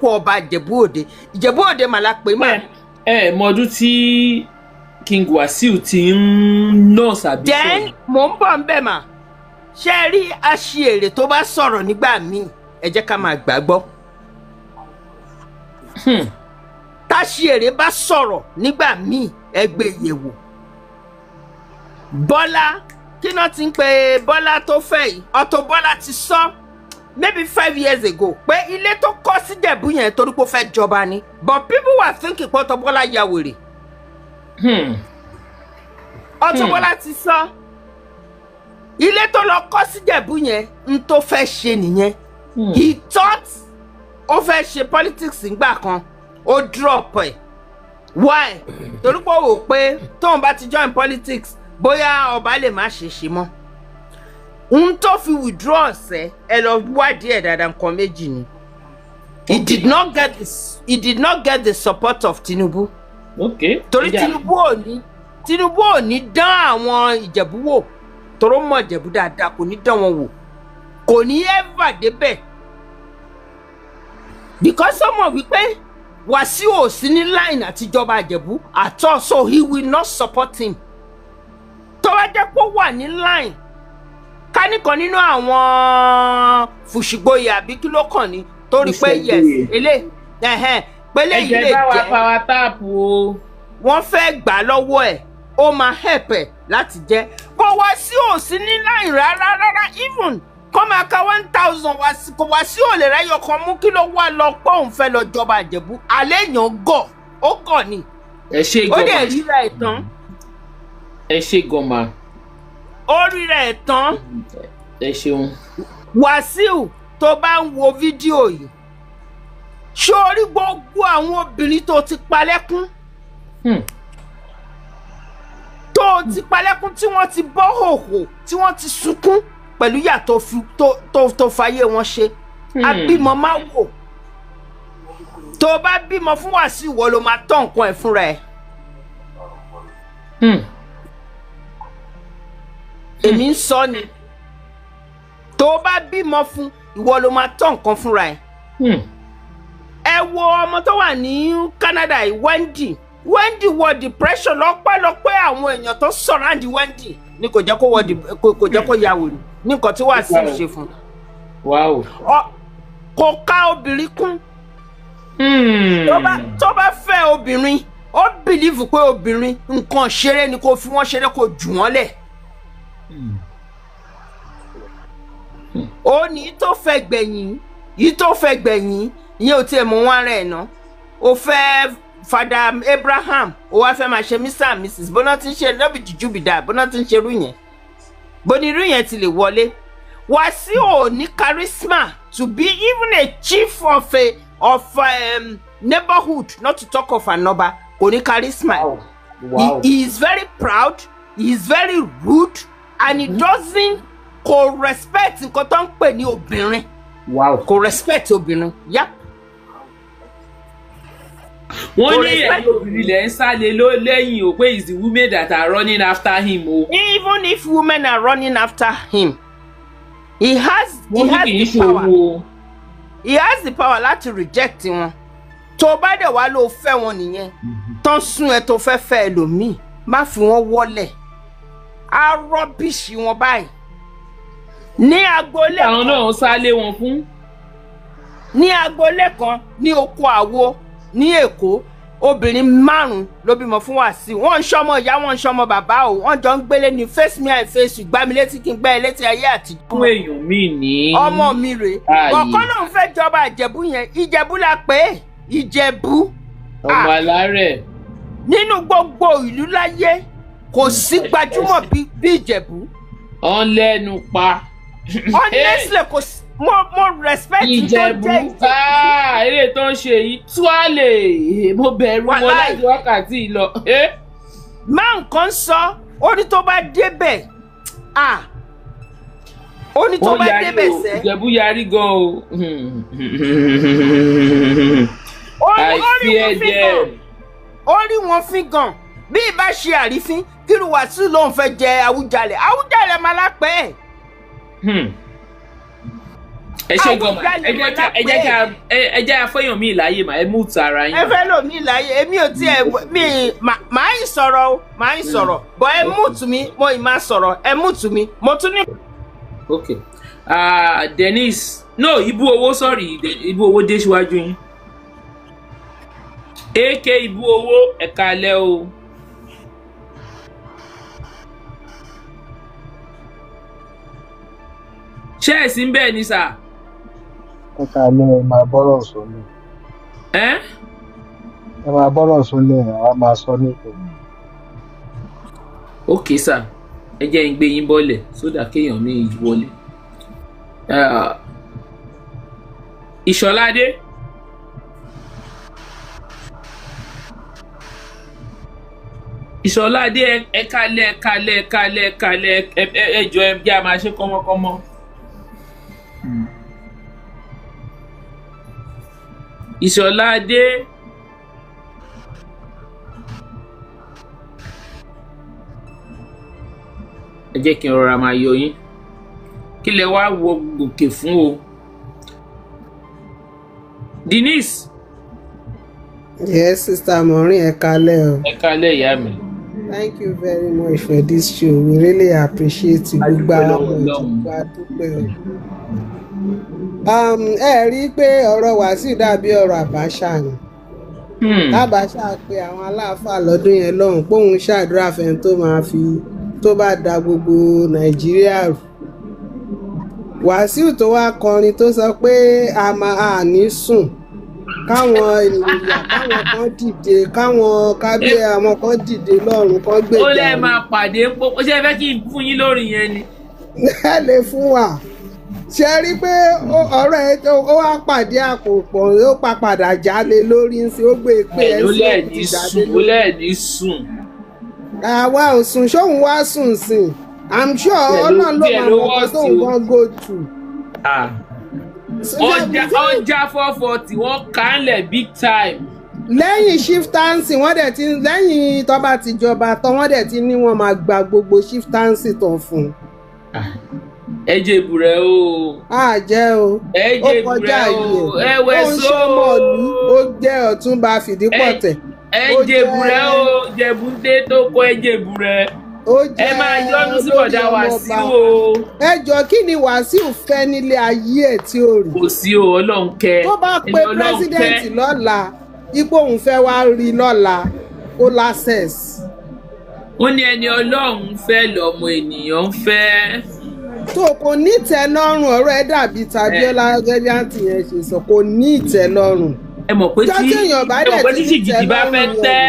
kó ọba Ìjẹ̀bú Òde mà la pè mà. Mọdún tí King Wasiu ti ń nọ́ọ̀sì àbí. Then mò ń bọ̀ ń bẹ̀ mà ṣe rí aṣièrè tó bá sọ̀rọ̀ nígbà míì ẹ jẹ́ ká máa gbàgbọ́. Táṣièrè bá sọ̀rọ̀ nígbà míì ẹ gbé yẹ̀wò. Bọ́lá kí náà ti ń pe Bọ́lá tó fẹ́ yìí Auto Bọ́lá ti sọ maybe 5 years ago pé ilé tó kọ́ sí Ìjẹ̀bú yẹn torí pé ó fẹ́ jọba ni but people were thinking pé Auto Bọ́lá ya wèrè. Auto Bọ́lá ti sọ ilé tó lọ kọ́ sí Ìjẹ̀bú yẹn ń tó fẹ́ ṣe nìyẹn. He thought ó fẹ́ ṣe politics ńgbà kan ó drop ẹ̀. Why? Torí pé ó wò pé tóun bá ti join politics bóyá ọba lè má ṣe mọ́. Ohun tó fi withdraw ọ̀sẹ̀ ẹ lọ wádìí ẹ̀ dáadáa nǹkan méjì ni. He did not get the support of Tinubu. Okay. Torí Tinubu ò ní dán àwọn Ìjẹ̀bú wò toró mọ̀ Ìjẹ̀bú dáadáa kò ní dán wọn wò kò ní ever débẹ̀ because someone wípé Wasiu ò sí ní line àtijọba Ìjẹ̀bú at all so he will not support him. Tó bá jẹ́ pé ó wà ní line káníkan nínú àwọn fùṣìgboyè àbí kí ló kàn ní torí pé yes pélé ilé jẹ́ ẹ̀jẹ̀ bá wa power tap o wọ́n fẹ́ gbà lọ́wọ́ ẹ̀ ó máa help ẹ̀ láti jẹ́ kó Wasiu ò sí ní line rárá even kọ́ máa ka 1000 Wasiu ò lè ráyọ̀ kan mú kí ló wà lọ pé òun fẹ́ lọ jọba Ìjẹ̀bú alẹ́ èèyàn ó gọ̀ ni ó dẹ̀ ríra ẹ̀ tán. Ẹ ṣé gọ́mà. Ó ríra ẹ̀ tán. Ẹ ṣeun. Wasiu tó bá ń wo fídíò yìí ṣó rí gbogbo àwọn obìnrin tó ti palẹ́kún tó ti palẹ́kún tí wọ́n ti bọ́ hòhò tí wọ́n ti sunkún pẹ̀lú ìyà tó fàyè wọn ṣe abímọ máa wò tó bá bímọ fún Wasiu wọ́n ló máa tọ́ nǹkan ẹ̀ fúnra ẹ̀. Èmi ń sọ ni tó bá bímọ fún ìwọ ló máa tọ́ nǹkan fúnra ẹ̀. Ẹ wo ọmọ tó wà ní Canada yìí Wendy wọ depression lọ́pẹ́lọpẹ́ àwọn èèyàn tó surround Wendy ní kò jẹ́ kó ya wèrè ní nǹkan tí Wasiu ṣe fún. Wow. Kò ká obìnrin kún. Tó bá fẹ́ obìnrin ó believe pé obìnrin nǹkan ṣeré ni kò fi wọ́n ṣeré kò jù wọ́n lẹ̀. Ó ní tó fẹ́ gbẹ̀yìn ìyẹn ò tiẹ̀ mú wọn rẹ̀ ná ó fẹ́ Father Abraham ó wá fẹ́ máa ṣe Mr and Mrs bọ́nà tí ń ṣe lọ́bì jùjú bìdá bọ́nà tí ń ṣe irú yẹn bọ́nà irú yẹn ti lè wọlé. Wasiu ò ní charisma to be even a chief of neighborhood not to talk of another kò ní charisma. Wow. He is very proud, he is very rude and he doesn't respect nǹkan tó ń pè ní obìnrin. Wow. Kò respect obìnrin. Yep. Wọ́n ní ẹ̀yìn obìnrin lẹ̀ ń sálé lẹ́yìn o pé it's the women that are running after him o. Even if women are running after him, he has the power. He has the power láti reject wọn. Tó bá dẹ̀ wá ló fẹ́ wọn nìyẹn. Tán sún ẹ tó fẹ́ ẹlòmíì má fi wọn wọlẹ̀. Á rọ́bìṣì wọn báyìí. Ní agboolé kan. Àwọn náà ń sálé wọn fún. Ní agboolé kan ní oko àwo ní Èkó obìnrin 5 ló bímọ fún Wasiu. Wọ́n ń ṣọmọ ìyá wọn ń ṣọmọ bàbá o wọ́n jọ ń gbélé ní face me I face you gbá mi létí kí n gbá ẹ létí ayé àtijọ́. Fún èèyàn mi ní. Ọmọ mi rèé. Ọ̀kan náà ń fẹ́ jọba Ìjẹ̀bú yẹn Ìjẹ̀bú la pé Ìjẹ̀bú. Ọmọ alárẹ̀. Nínú gbogbo ìlú láyé kò sí gbajúmọ̀ bí Ìjẹ̀bú. Wọ́n lẹ́nu pa. Honestly kò sí. Mo respect Ìjẹ̀bú eré tó ń ṣe yìí tuale mo bẹ̀rù wọn láti wákàtí lọ. Máa nǹkan sọ ó ní tó bá débẹ̀ ó ní tó bá débẹ̀ sẹ́. Ìjẹ̀bú yarí gan o. Àìsí ẹ̀jẹ̀. Ó rí wọn fín gan bí ìbá ṣe àrífín kírú Wasiu lòun fẹ́ jẹ Awùjalẹ̀ máa lápẹ́ ẹ̀. ẹ ṣe gan ma ẹ jẹ́ afẹ́yàn mi láyé mà ẹ mú tara yín. ẹ fẹ́ lò mí láyé èmi ò tiẹ̀ mi máa ń sọ̀rọ̀ o máa ń sọ̀rọ̀ bọ́ ẹ mú tù mí mo ì máa sọ̀rọ̀ ẹ mú tù mí mo tún ní. ok Dennis no Ibu Owó sorry Ibu Owó dé síwájú yín AK Ibu Owó ẹ̀ka alẹ́ o. ṣé ẹ̀ sí ń bẹ́ẹ̀ ni sà. ẹ̀ka alẹ́ máa bọ́rọ̀ sọ́lẹ̀. ẹ máa bọ́rọ̀ sọ́lẹ̀ àwa máa sọ nípa. ok sà ẹ jẹ́ ń gbé yín bọ́lẹ̀ sódà kéèyàn mi wọlé. Ìṣọ̀ládé. Ìṣọ̀ládé ẹ̀ka alẹ́ ẹjọ́ ẹ jẹ́ a máa ṣe kọ́mọkọ́mọ. Ìṣọ̀ládé. ẹ jẹ́ kí n rọra máa yọ yín kí lẹ wá wọ gòkè fún o. Denise. Yes, Sister Maureen, ẹ kálẹ́ o. Ẹ kálẹ́ ìyá mi. Thank you very much for this show. We really appreciate you. Gbogbo àwọn ìjọba dúpẹ́. Ẹ rí i pé ọ̀rọ̀ Wasiu dàbí ọ̀rọ̀ Abacha ni. Abacha pe àwọn aláàfáà lọ́dún yẹn lọ́hùn póun ṣàdúrà fẹ́ni tó bá da gbogbo Nàìjíríà rú. Wasiu tó wá kọrin tó sọ pé a máa ní sùn káwọn ènìyàn káwọn kan dìde káwọn kábíyè àwọn kan dìde lọ́run kan gbèjà. ó lè máa pàdé ń pọ́ ṣé ẹ fẹ́ kí n fún yín lórí yẹn ni. ẹ lè fún wa ṣe rí i pé ọ̀rọ̀ ẹ ó wá pàdé àpòpọ̀ ó padà jálè lórí ń ṣe ó gbé pé ẹ sí òkú jáde lórí. ó lẹ́ẹ̀dí sùn. àwa ò sùn ṣóun wá sùn sìn I'm sure ọlọ́run ló máa mọ̀ ọ́ tó nǹkan go through. ọjà 440 wọ́n kánlẹ̀ big time. lẹ́yìn shiftancy wọ́n dẹ̀ ti lẹ́yìn tó bá ti jọba tán wọ́n dẹ̀ ti ní wọ́n máa gba gbogbo shiftancy tán fún un. ẹ jẹ ìbúrẹ́ o. a jẹ́ o ó kọjá yìí ó ń ṣọmọlú ó jẹ́ ọ̀túnba fìdípọ̀tẹ̀. ẹ jẹ ìbúrẹ́ o jẹ̀búndé tó kọ́ ẹ jẹ ìbúrẹ́. ẹ máa yọnu sí bọ̀dá Wasiu o. ẹ jọ kí ni Wasiu fẹ́ nílé ayé ẹ̀ tí ó rí. kò sí o Ọlọ́run kẹ́. tó bá pe pírẹsidẹ́ǹtì lọ́la ipò òun fẹ́ wá rí lọ́la ó lásẹ̀s. ó ní ẹni Ọlọ́run fẹ́ lọ́mọ ènìyàn fẹ́. tó kò ní ìtẹ́lọ́rùn ọ̀rọ̀ ẹ̀ dàbí Tàbíọ́lá gẹ́gẹ́ bí àǹtí yẹn ṣe sọ kò ní ìtẹ́lọ́rùn. ẹ mọ̀ pé tí jìgìdì bá fẹ́ tẹ́.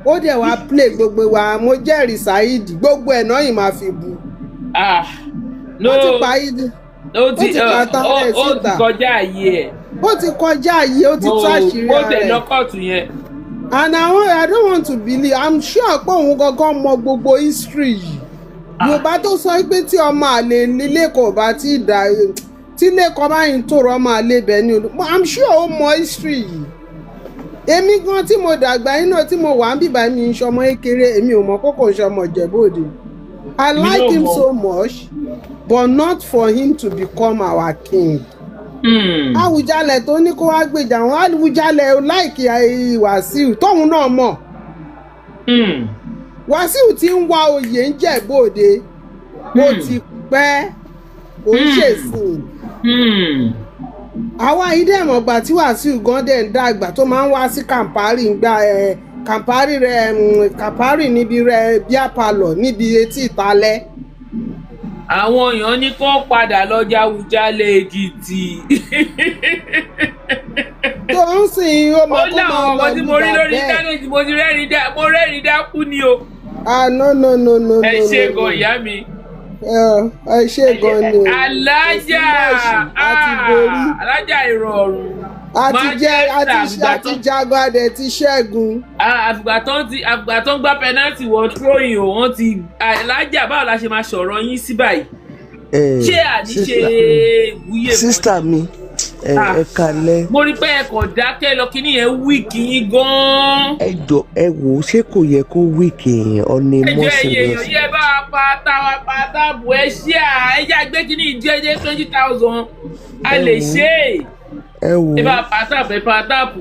ó dẹ̀ wá play gbogbo wa mo jẹ́rìí Saheed gbogbo ẹ̀ náà yìí máa fi bu. ó ti pa ìdí ó ti pa tán ẹ̀ síta. ó ti kọjá àyè ẹ̀. ó ti kọjá àyè ó ti tú àṣírí rẹ̀. ó tẹ̀ lọ́kọ̀tù yẹn. and I don't want to believe I'm sure pé òun gangan mọ gbogbo history yìí. Yorùbá tó sọ pé tí ọmọ àlè nílé kò bá ti dà tí lẹ́kọ̀ọ́ báyìí ń tòrọ ọmọ àlè bẹ́ẹ̀ ni I'm sure ó mọ history yìí. Èmi gan tí mo dàgbà yín náà tí mo wà ń bíbá mi ń ṣọmọ ékeré èmi ò mọ kókò ń ṣọmọ Ìjẹ̀bú-Òde. I like him so much but not for him to become our king. Àwùjalẹ̀ tó ní kó wá gbèjà wọn Àwùjalẹ̀ láìkí Wasiu tóun náà mọ̀. Wasiu ti ń wá oyè ń Ìjẹ̀bú-Òde ó ti pẹ́ kò ń ṣèsìn. Àwa yìí dẹ̀ mọ̀ gbà tí Wasiu gan dẹ̀ ń dàgbà tó máa ń wá sí Kàmpárì ń gba Kàmpárì níbi rẹ̀ bíà palọ̀ níbi etí ìtalẹ́. Àwọn èèyàn ní kó padà lọ́jà Àwùjalẹ̀ Èkìtì. tó ń sìn ó máa kó máa lọ nígbà bẹ́ẹ̀. ó láwọn ọmọ tí mo rí lórí íńtánẹ́ẹ̀tì mo rẹ́rìn dákú ni o. No. ẹ ṣe gan ìyá mi. ẹ ṣe gan ni o. alájà ìrọ̀rùn. àti jagbadẹ ti ṣẹ́gun. àfìgbà tó ń gbá pẹnátì wọ tróyìn o wọ́n ti alájà báwo la ṣe máa sọ̀rọ̀ yín sí báyìí. ṣé àníṣe ìwúyè mọ́. sísítà mi ẹ kalẹ̀. mo rí pé ẹ kàn dákẹ́ lọ kíní yẹn wíìkì yín gan-an. ẹ jọ ẹ wò ó ṣé kò yẹ kó wíìkì èèyàn ọ̀nà ẹjọ́ mọ́sí ẹ̀yẹ lọ sí. yẹ bá pátábù ẹ ṣí à ẹ já gbé kíní ìjẹ́jẹ́ 20,000 a lè ṣe é. ẹ wò ẹ bá pátábù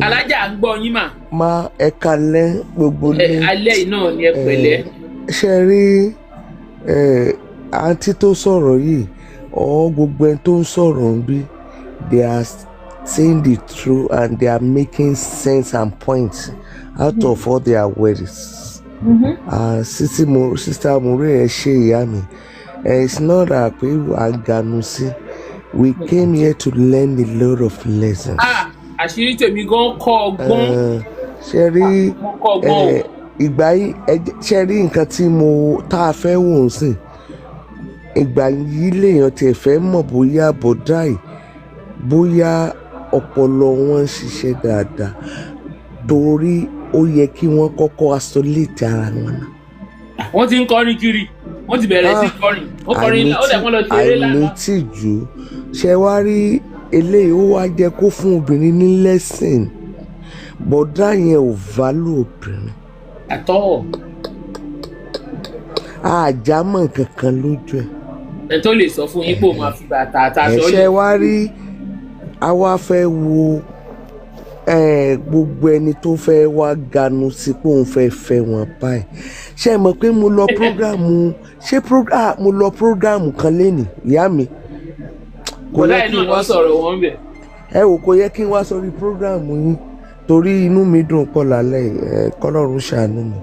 alájà ń gbọ́ yín mà. má ẹ kalẹ̀ gbogbo ní. alẹ́ yìí náà ni ẹ pẹ̀lẹ́. ṣe rí àǹtí tó sọ̀rọ̀ yìí ọ̀ gbogbo ẹni tó ń sọ̀rọ̀ ń bí they are saying the truth and they are making sense and points out of all their words. Sister More ẹ ṣe ìyá mi it's not that pé àgànù sí we came here to learn a lot of lessons. Àṣírí tèmi gan kọ́ ọgbọ́n. ṣe rí ìgbà yìí ṣe rí nǹkan tí tá a fẹ́ wò ó sìn ìgbà yìí lèèyàn tiẹ̀ fẹ́ mọ̀ bóyá bọ̀dá yìí bóyá ọpọlọ wọn ń ṣiṣẹ́ dáadáa torí ó yẹ kí wọ́n kọ́kọ́ isolate ara wọn náà. wọ́n ti ń kọrin kiri wọ́n ti bẹ̀rẹ̀ sí kọrin wọ́n kọrin ó dẹ̀ wọ́n lọ ṣeré lánàá. àìnítìjú ṣe wá rí eléyìí ó wá jẹ́ kó fún obìnrin ní lesson bọ̀dá yẹn ò value obìnrin. àtọ́. àjámọ̀ kankan lójú ẹ̀. ẹ tó lè sọ fún yín pé ó máa fi bàtà àtàṣọ yìí. ẹ̀ṣẹ̀ wá rí àwa fẹ́ wo gbogbo ẹni tó fẹ́ wá ganu sí pé òun fẹ́ fẹ́ wọn báyìí ṣé ẹ mọ̀ pé mo lọ prógrámù kan lénìí ìyá mi. kò láì náà wọ́n sọ̀rọ̀ wọn bẹ̀. ẹ wò kò yẹ kí n wá sórí prógrámù yín torí inú mi dùn pọ̀ lálẹ́ kọ́lọ́run ṣàánú mi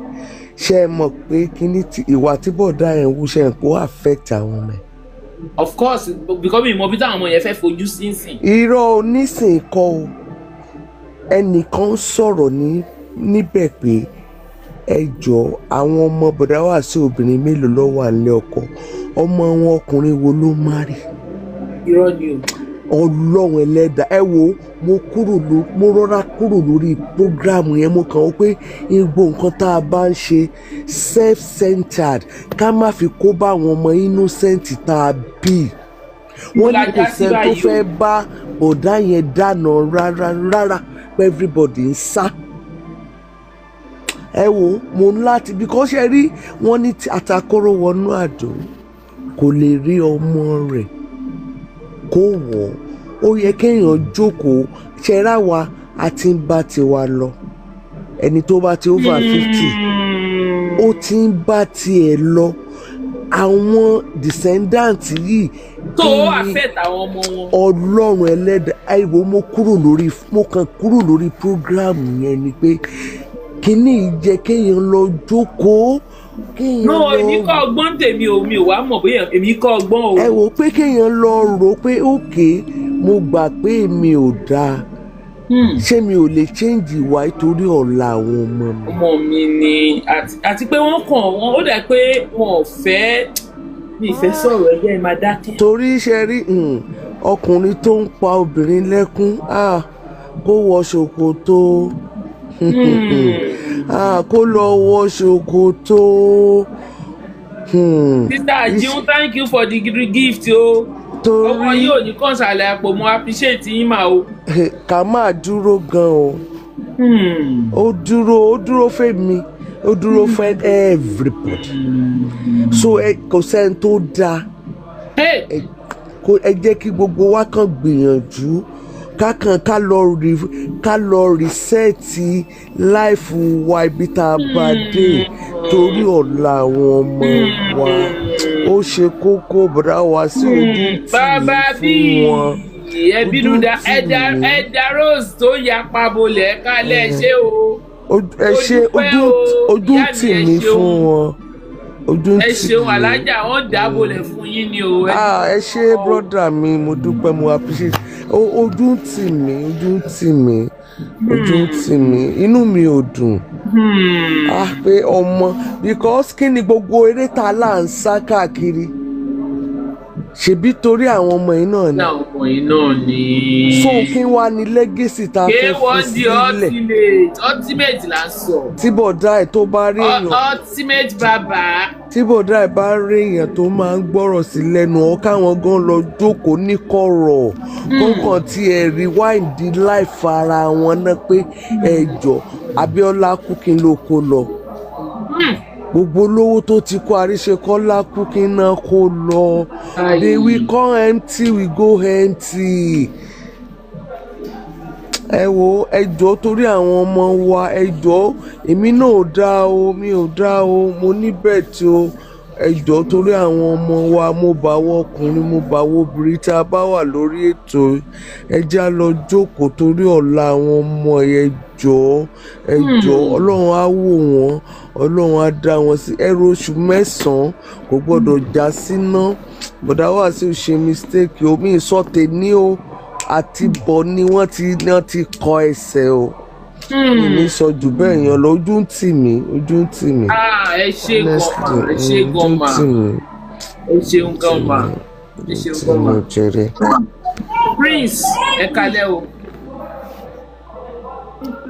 ṣé ẹ mọ̀ pé kíní ìwà tí bọ̀dá ẹ̀ ń wú ṣe kó affect àwọn ọmọ ẹ̀. of course because mi mọ bí táwọn ọmọ yẹn fẹ́ fojú sí nsìn. irọ́ onísìn kọ́ o ẹnìkan sọ̀rọ̀ níbẹ̀ pé ẹ jọ àwọn ọmọ bọ̀dá Wasiu obìnrin mélòó ló wà nílé ọkọ ọmọ wọn ọkùnrin wo ló marry. irọ́ ni o. Ọlọ́run ẹlẹ́dàá ẹ wo mo rọra kúrò lórí prógrámù yẹn mo kàn ó pé gbogbo nǹkan tá a bá ń ṣe self-centered ká má fi kó bá àwọn ọmọ innocent tá a bí wọ́n ní kò sẹ́ni tó fẹ́ bá ọ̀dà yẹn dáná rárá pé everybody ń sá ẹ wo mo ń láti because ẹ rí wọ́n ní àtàkóró wọnú àdó kò lè rí ọmọ rẹ̀ kó wọ̀ ó yẹ kéèyàn jókòó ṣẹ́ra wa àti ń bá tiwa lọ ẹni tó bá ti over 50 ó ti ń bá tiẹ̀ lọ àwọn descendant yìí tó affect àwọn ọmọ wọn. Ọlọ́run ẹlẹ́dàá àìwò mo kàn kúrò lórí program yẹn ni pé kíní jẹ́ kéèyàn lọ jókòó no èmi kọ́ ọgbọ́n tèmi ò mi ò wá mọ̀ bóyá èmi kọ́ ọgbọ́n o. ẹ wò pé kéèyàn lọ rò pé òkè mo gbà pé mi ò dáa ṣé mi ò lè change ìwà nítorí ọ̀la àwọn ọmọ mi. ọmọ mi ni àti pé wọ́n kàn wọ́n ó dà pé wọn ò fẹ́ mi ìfẹ́ sọ̀rọ̀ ẹgbẹ́ máa dákẹ́. torí ṣe rí ọkùnrin tó ń pa obìnrin lẹ́kún kó wọ ṣòkòtò kó lọ wọ ṣòkòtò. Sister Jiun, thank you for the gift o. ọmọ yóò ní kọ́ńsàlẹ̀ àpò mo appreciate yín mà o. ká máa dúró gan o. ó dúró fẹ́mi ó dúró fẹ́ everybody. so kò sẹ́ni tó dáa. ẹ jẹ́ kí gbogbo wa kàn gbìyànjú ká lọ rìsẹ́ẹ̀tì láìfù wa ibi tá a bá dé torí ọ̀la àwọn ọmọ wa ó ṣe kókó bọ̀dá wa sí ojú tì í fún wọn. ẹbínú ẹ̀dá rose tó ya pabolẹ̀ kálẹ̀ ṣé o. ẹ ṣe ojú tì mí fún wọn. ẹ ṣeun alájà wọn dábòlẹ̀ fún yín ni o. ẹ ṣe brọ́dà mi mo dúpẹ́ mo appreciate ojú tì mí inú mi ò dùn pé ọmọ because kí ni gbogbo eré tá a là ń sá káàkiri ṣebí torí àwọn ọmọ yìí náà ni. Àwọn ọmọ yìí náà ni. So kí wá ní legacy tá a fẹ́ fi sílẹ̀. Ultimate là ń sọ. Tí bọ̀dá ẹ̀ tó bá rí èèyàn. Ultimate bàbá. Tí bọ̀dá ẹ̀ bá rí èèyàn tó máa ń gbọ́rọ̀ sí lẹ́nu ọ káwọn gan lọ jókòó ní kọ̀rọ̀. Kọ́ńkàn tí ẹ rewind life ara wọn náà pé ẹjọ́ Abíọ́lá kú kí n ló kó lọ. Gbogbo olówó tó ti kó Àríṣekọ́lá kú kí n náà kó lọ. They will come empty, we go empty. Ẹ wo ẹjọ́ torí àwọn ọmọ wa ẹjọ́ èmi náà ò dá o mi ò dá o mo ní bẹ́ẹ̀tì o ẹjọ́ torí àwọn ọmọ wa mo bá wọ ọkùnrin mo bá wọ obìnrin tá a bá wà lórí ètò ẹjá lọ jókòó torí ọ̀la àwọn ọmọ ẹjọ́ Ọlọ́run á wò wọ́n Ọlọ́run á dá wọn sí ẹrù oṣù 9 kò gbọ́dọ̀ já síná bọ̀dá Wasiu ṣe mistake o mi sọ́tẹ̀ ní o àti bọ̀ ni wọ́n ti kọ ẹsẹ̀ o mi sọ jù bẹ́ẹ̀ yẹn lọ ojú ń tì mí. Ẹ ṣe gan-an ẹ ṣeun gan-an ẹ ṣeun gan-an. Prince ẹ kalẹ́ o.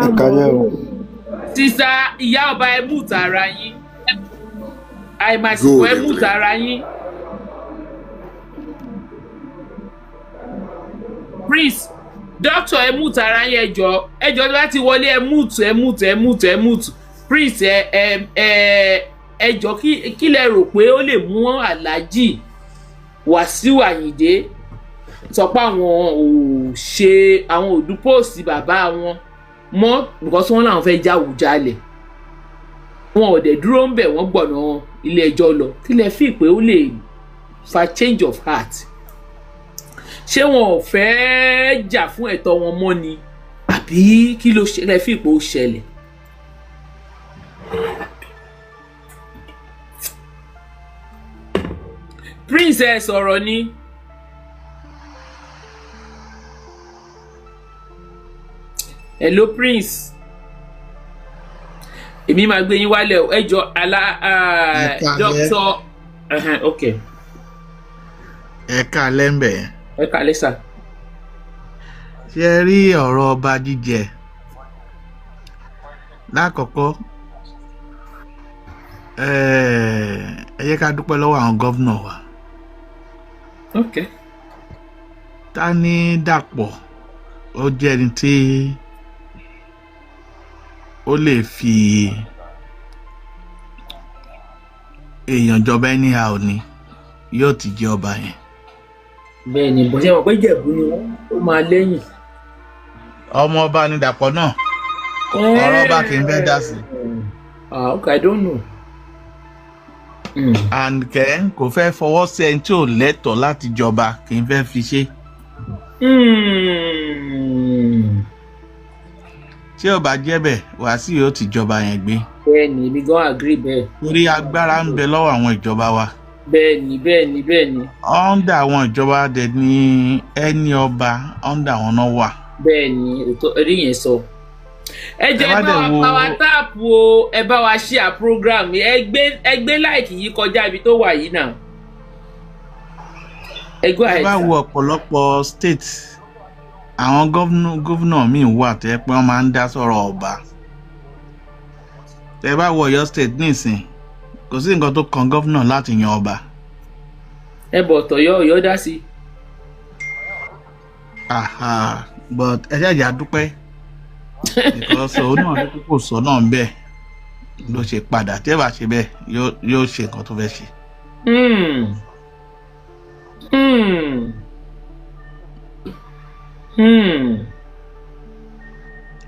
Ẹ kalẹ́ o. Sísá ìyá ọba ẹ mú tara yín àìmàsìkò ẹ mú tara yín. Prince doctor ẹ mú tara yín ẹjọ́ tó bá ti wọlé ẹ múùtù Prince ẹjọ́ kí lẹ rò pé ó lè mú Alhaji Wasiu Ayinde sọ pé àwọn ò dúpọ̀sì bàbá wọn mọ́ because wọ́n làwọn fẹ́ jáwùjálẹ̀ wọn ò dẹ̀ dúró ń bẹ̀ wọ́n gbọ̀nà ilé ẹjọ́ lọ kí lẹ fi pé ó lè fa change of heart ṣé wọn ò fẹ́ jà fún ẹ̀tọ́ wọn mọ́ ni àbí kí ló ṣe lẹ fi pé ó ṣẹlẹ̀. Prince ẹ sọ̀rọ̀ ni. Hello Prince èmi máa gbé yín wálẹ̀ ẹjọ́ doctor ok. Ẹ káalẹ́ ńbẹ̀. Ẹ káalẹ́ sà. Ṣé ẹ rí ọ̀rọ̀ ọba jíjẹ lákọ̀ọ́kọ́ ẹ yẹ ká dúpẹ́ lọ́wọ́ àwọn gọ́vnà wa. Ok. Ta ní Dàpọ̀ ó jẹ́ ẹni tí ó lè fi èèyàn jọba anyhow ni yóò ti jẹ ọba yẹn. Bẹ́ẹ̀ ni bọ́sẹ̀ wọn pé Ìjẹ̀bú ni wọ́n ó máa lẹ́yìn. Ọmọ ọba ní Dàpọ̀ náà ọ̀rọ̀ ọba kì í fẹ́ dá sí. Okay, I don't know. And kò fẹ́ fọwọ́ sí ẹni tí ò lẹ́tọ̀ọ́ láti jọba kì í fẹ́ fi ṣe. Tí ó bá jẹ́ bẹ́ẹ̀ Wasiu yóò ti jọba yẹn gbé. Bẹ́ẹ̀ni èmi gan agree bẹ́ẹ̀. Torí agbára ń bẹ lọ́wọ́ àwọn ìjọba wa. Bẹ́ẹ̀ni. Under àwọn ìjọba dẹ̀ ni ẹni ọba under wọn náà wà. Bẹ́ẹ̀ni orí yẹn sọ. Ẹ jẹ́ bá wa power tap o ẹ bá wa share program ẹ gbé like yìí kọjá ibi tó wà yìí náà. Ẹ bá wo ọ̀pọ̀lọpọ̀ state àwọn gómìnà míì wà tẹ́ pé wọ́n máa ń dá sọ̀rọ̀ ọba. Tẹ́ bá wo Ọ̀yọ́ state nísìn kò sí nǹkan tó kan gómìnà láti yan ọba. Ẹ bọ̀ tọ̀yọ́ Ọ̀yọ́ dá sí. But ẹ ṣáàjà dúpẹ́ because òun náà ní kò sọ náà bẹ́ẹ̀ ló ṣe padà tí ẹ bá ṣe bẹ́ẹ̀ yóò ṣe nǹkan tó fẹ́ ṣe.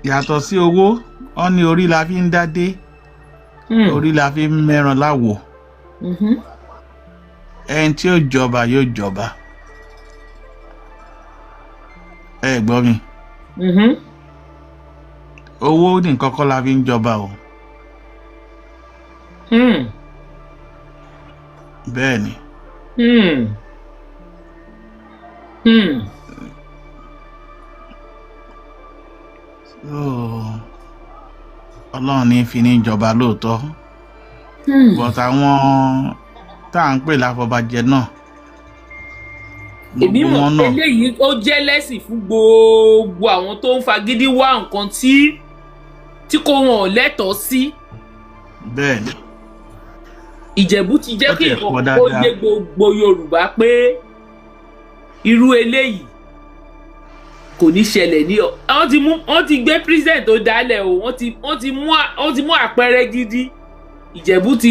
Yàtọ̀ sí owó wọ́n ní orí la fi ń dádé orí la fi ń mẹ́ran láwo ẹni tí ó jọba yóò jọba ẹ gbọ́ mi owó nìkan kọ́ la fi ń jọba o bẹ́ẹ̀ ni Ọlọ́run ní fi ní ìjọba lóòótọ́ but àwọn tá à ń pè láfọbàjẹ́ náà èmi gbogbo mọ̀ wọn náà. eléyìí ó jẹ́ lẹ́sìn fún gbogbo àwọn tó ń fagídí wá nǹkan tí kò wọ́n lẹ́tọ̀ọ́ sí. bẹ́ẹ̀ ni. Ìjẹ̀bú ti jẹ́ Ó kí tiẹ̀ pọ̀ nǹkan ó dáadáa. yé gbogbo Yorùbá pé irú eléyìí kò ní ṣẹlẹ̀ ní wọ́n ti gbé president tó dálẹ̀ o wọ́n ti mú àpẹẹrẹ gidi. Ìjẹ̀bú ti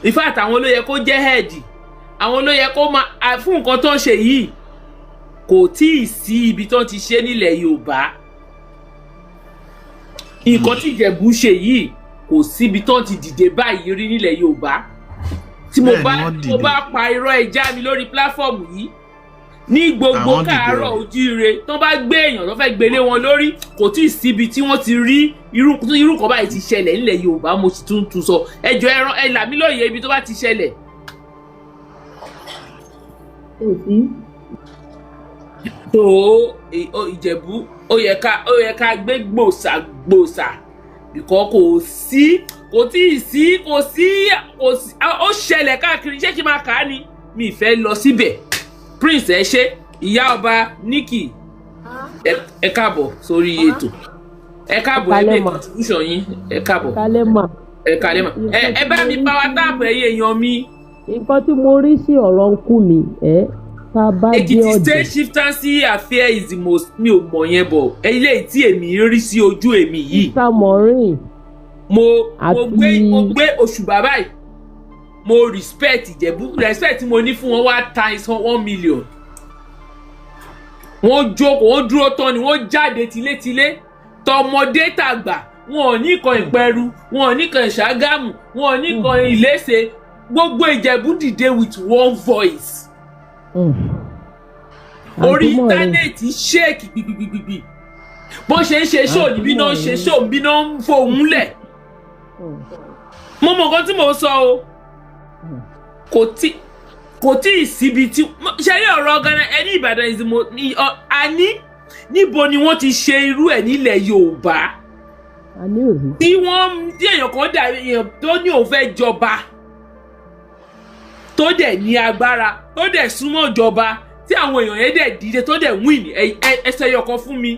in fact àwọn ló yẹ kó jẹ́ head, àwọn ló yẹ kó máa fún nǹkan tó ń ṣe yìí kò tíì sí ibi tó ti ṣe nílẹ̀ Yorùbá. Nǹkan tí Ìjẹ̀bú ṣe yìí kò síbi tó ti dìde báyìí rí nílẹ̀ Yorùbá. Tí mo bá pa irọ́ ẹja mi lórí platform yìí ní gbogbo Káàárọ̀ Oòjíire tó bá gbé èèyàn tó fẹ́ gbélé wọn lórí kò tí ì síbi tí wọ́n ti rí irú kan báyìí ti ṣẹlẹ̀ nílẹ̀ Yorùbá. Mo sì tún sọ ẹjọ́ ẹ là mí lóye ibi tó bá ti ṣẹlẹ̀. tó Ìjẹ̀bú ó yẹ ká gbé gbòòsà bìkọ́ kò tí ì sí ó ṣẹlẹ̀ káàkiri ṣé kí n máa kà á ni mi ì fẹ́ lọ síbẹ̀. Prince ẹ ṣé, ìyá ọba Nikki ẹ káàbọ̀ sórí ètò, ẹ káàbọ̀ ẹgbẹ́ contribution yín, ẹ káàbọ̀ ẹ kálẹ́ mà ẹ bá mi power tap ẹ̀yin èèyàn mi. Nǹkan tí mo rí sí ọ̀rọ̀ ń kú mi tá a bá dé ọ̀dọ̀. Èkìtì state chieftaincy affair is the most mi ò mọ̀ yẹn bọ̀ eléyìí tí èmi rí sí ojú èmi yìí. Mr. Maureen. mo gbé oṣù bàbá yìí mo respect Ìjẹ̀bú respect tí mo ní fún wọn wá times 1 million. wọ́n jókòó wọ́n dúró tán ni wọ́n jáde tilétilé tọmọdé tàgbà wọn ò ní kan Ìpẹ́rù wọn ò ní kan Ṣàgámù wọn ò ní kan Ìléṣè gbogbo Ìjẹ̀bú dìde with one voice. Orí íńtánẹ́ẹ̀tì ṣéèkì gbìgbìgbìgbì bó ṣe ń ṣe ṣóò níbí náà ń ṣe ṣóò níbí náà ń fohùn lẹ̀. mo mọ̀ nǹkan tí mo sọ o kò tí ì síbi tí ṣe rí ọ̀rọ̀ ọ̀gánà ẹni Ìbàdàn ìzìmọ̀ àní níbo ni wọ́n ti ṣe irú ẹ̀ nílẹ̀ Yorùbá tí èèyàn kan dà èèyàn tó ní òun fẹ́ jọba tó dẹ̀ ní agbára tó dẹ̀ súnmọ́ ìjọba tí àwọn èèyàn yẹn dẹ̀ dìde tó dẹ̀ win ẹsẹ̀ yọkan fún mi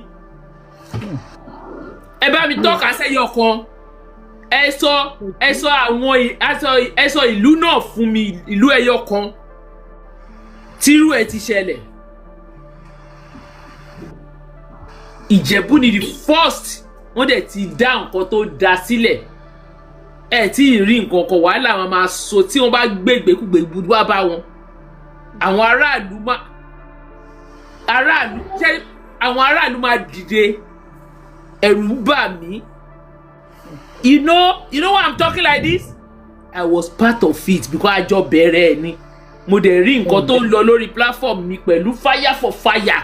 ẹ bá mi tọ́ka sẹ́yọ kan ẹ sọ ìlú náà fún mi ìlú ẹyọ kan tírú ẹ ti ṣẹlẹ̀. Ìjẹ̀bú ni the first wọ́n dẹ̀ ti dá nǹkan tó da sílẹ̀ ẹ tí ì rí nǹkan kan wàhálà wọn máa sọ tí wọ́n bá gbégbékúgbé ibùdó wá bá wọn àwọn aráàlú máa dìde ẹ̀rù bà mí. You know why I'm talking like this? I was part of it because àjọ bẹ̀rẹ̀ ẹ̀ ni mo dẹ̀ rí nǹkan tó ń lọ lórí platform mi pẹ̀lú fire for fire.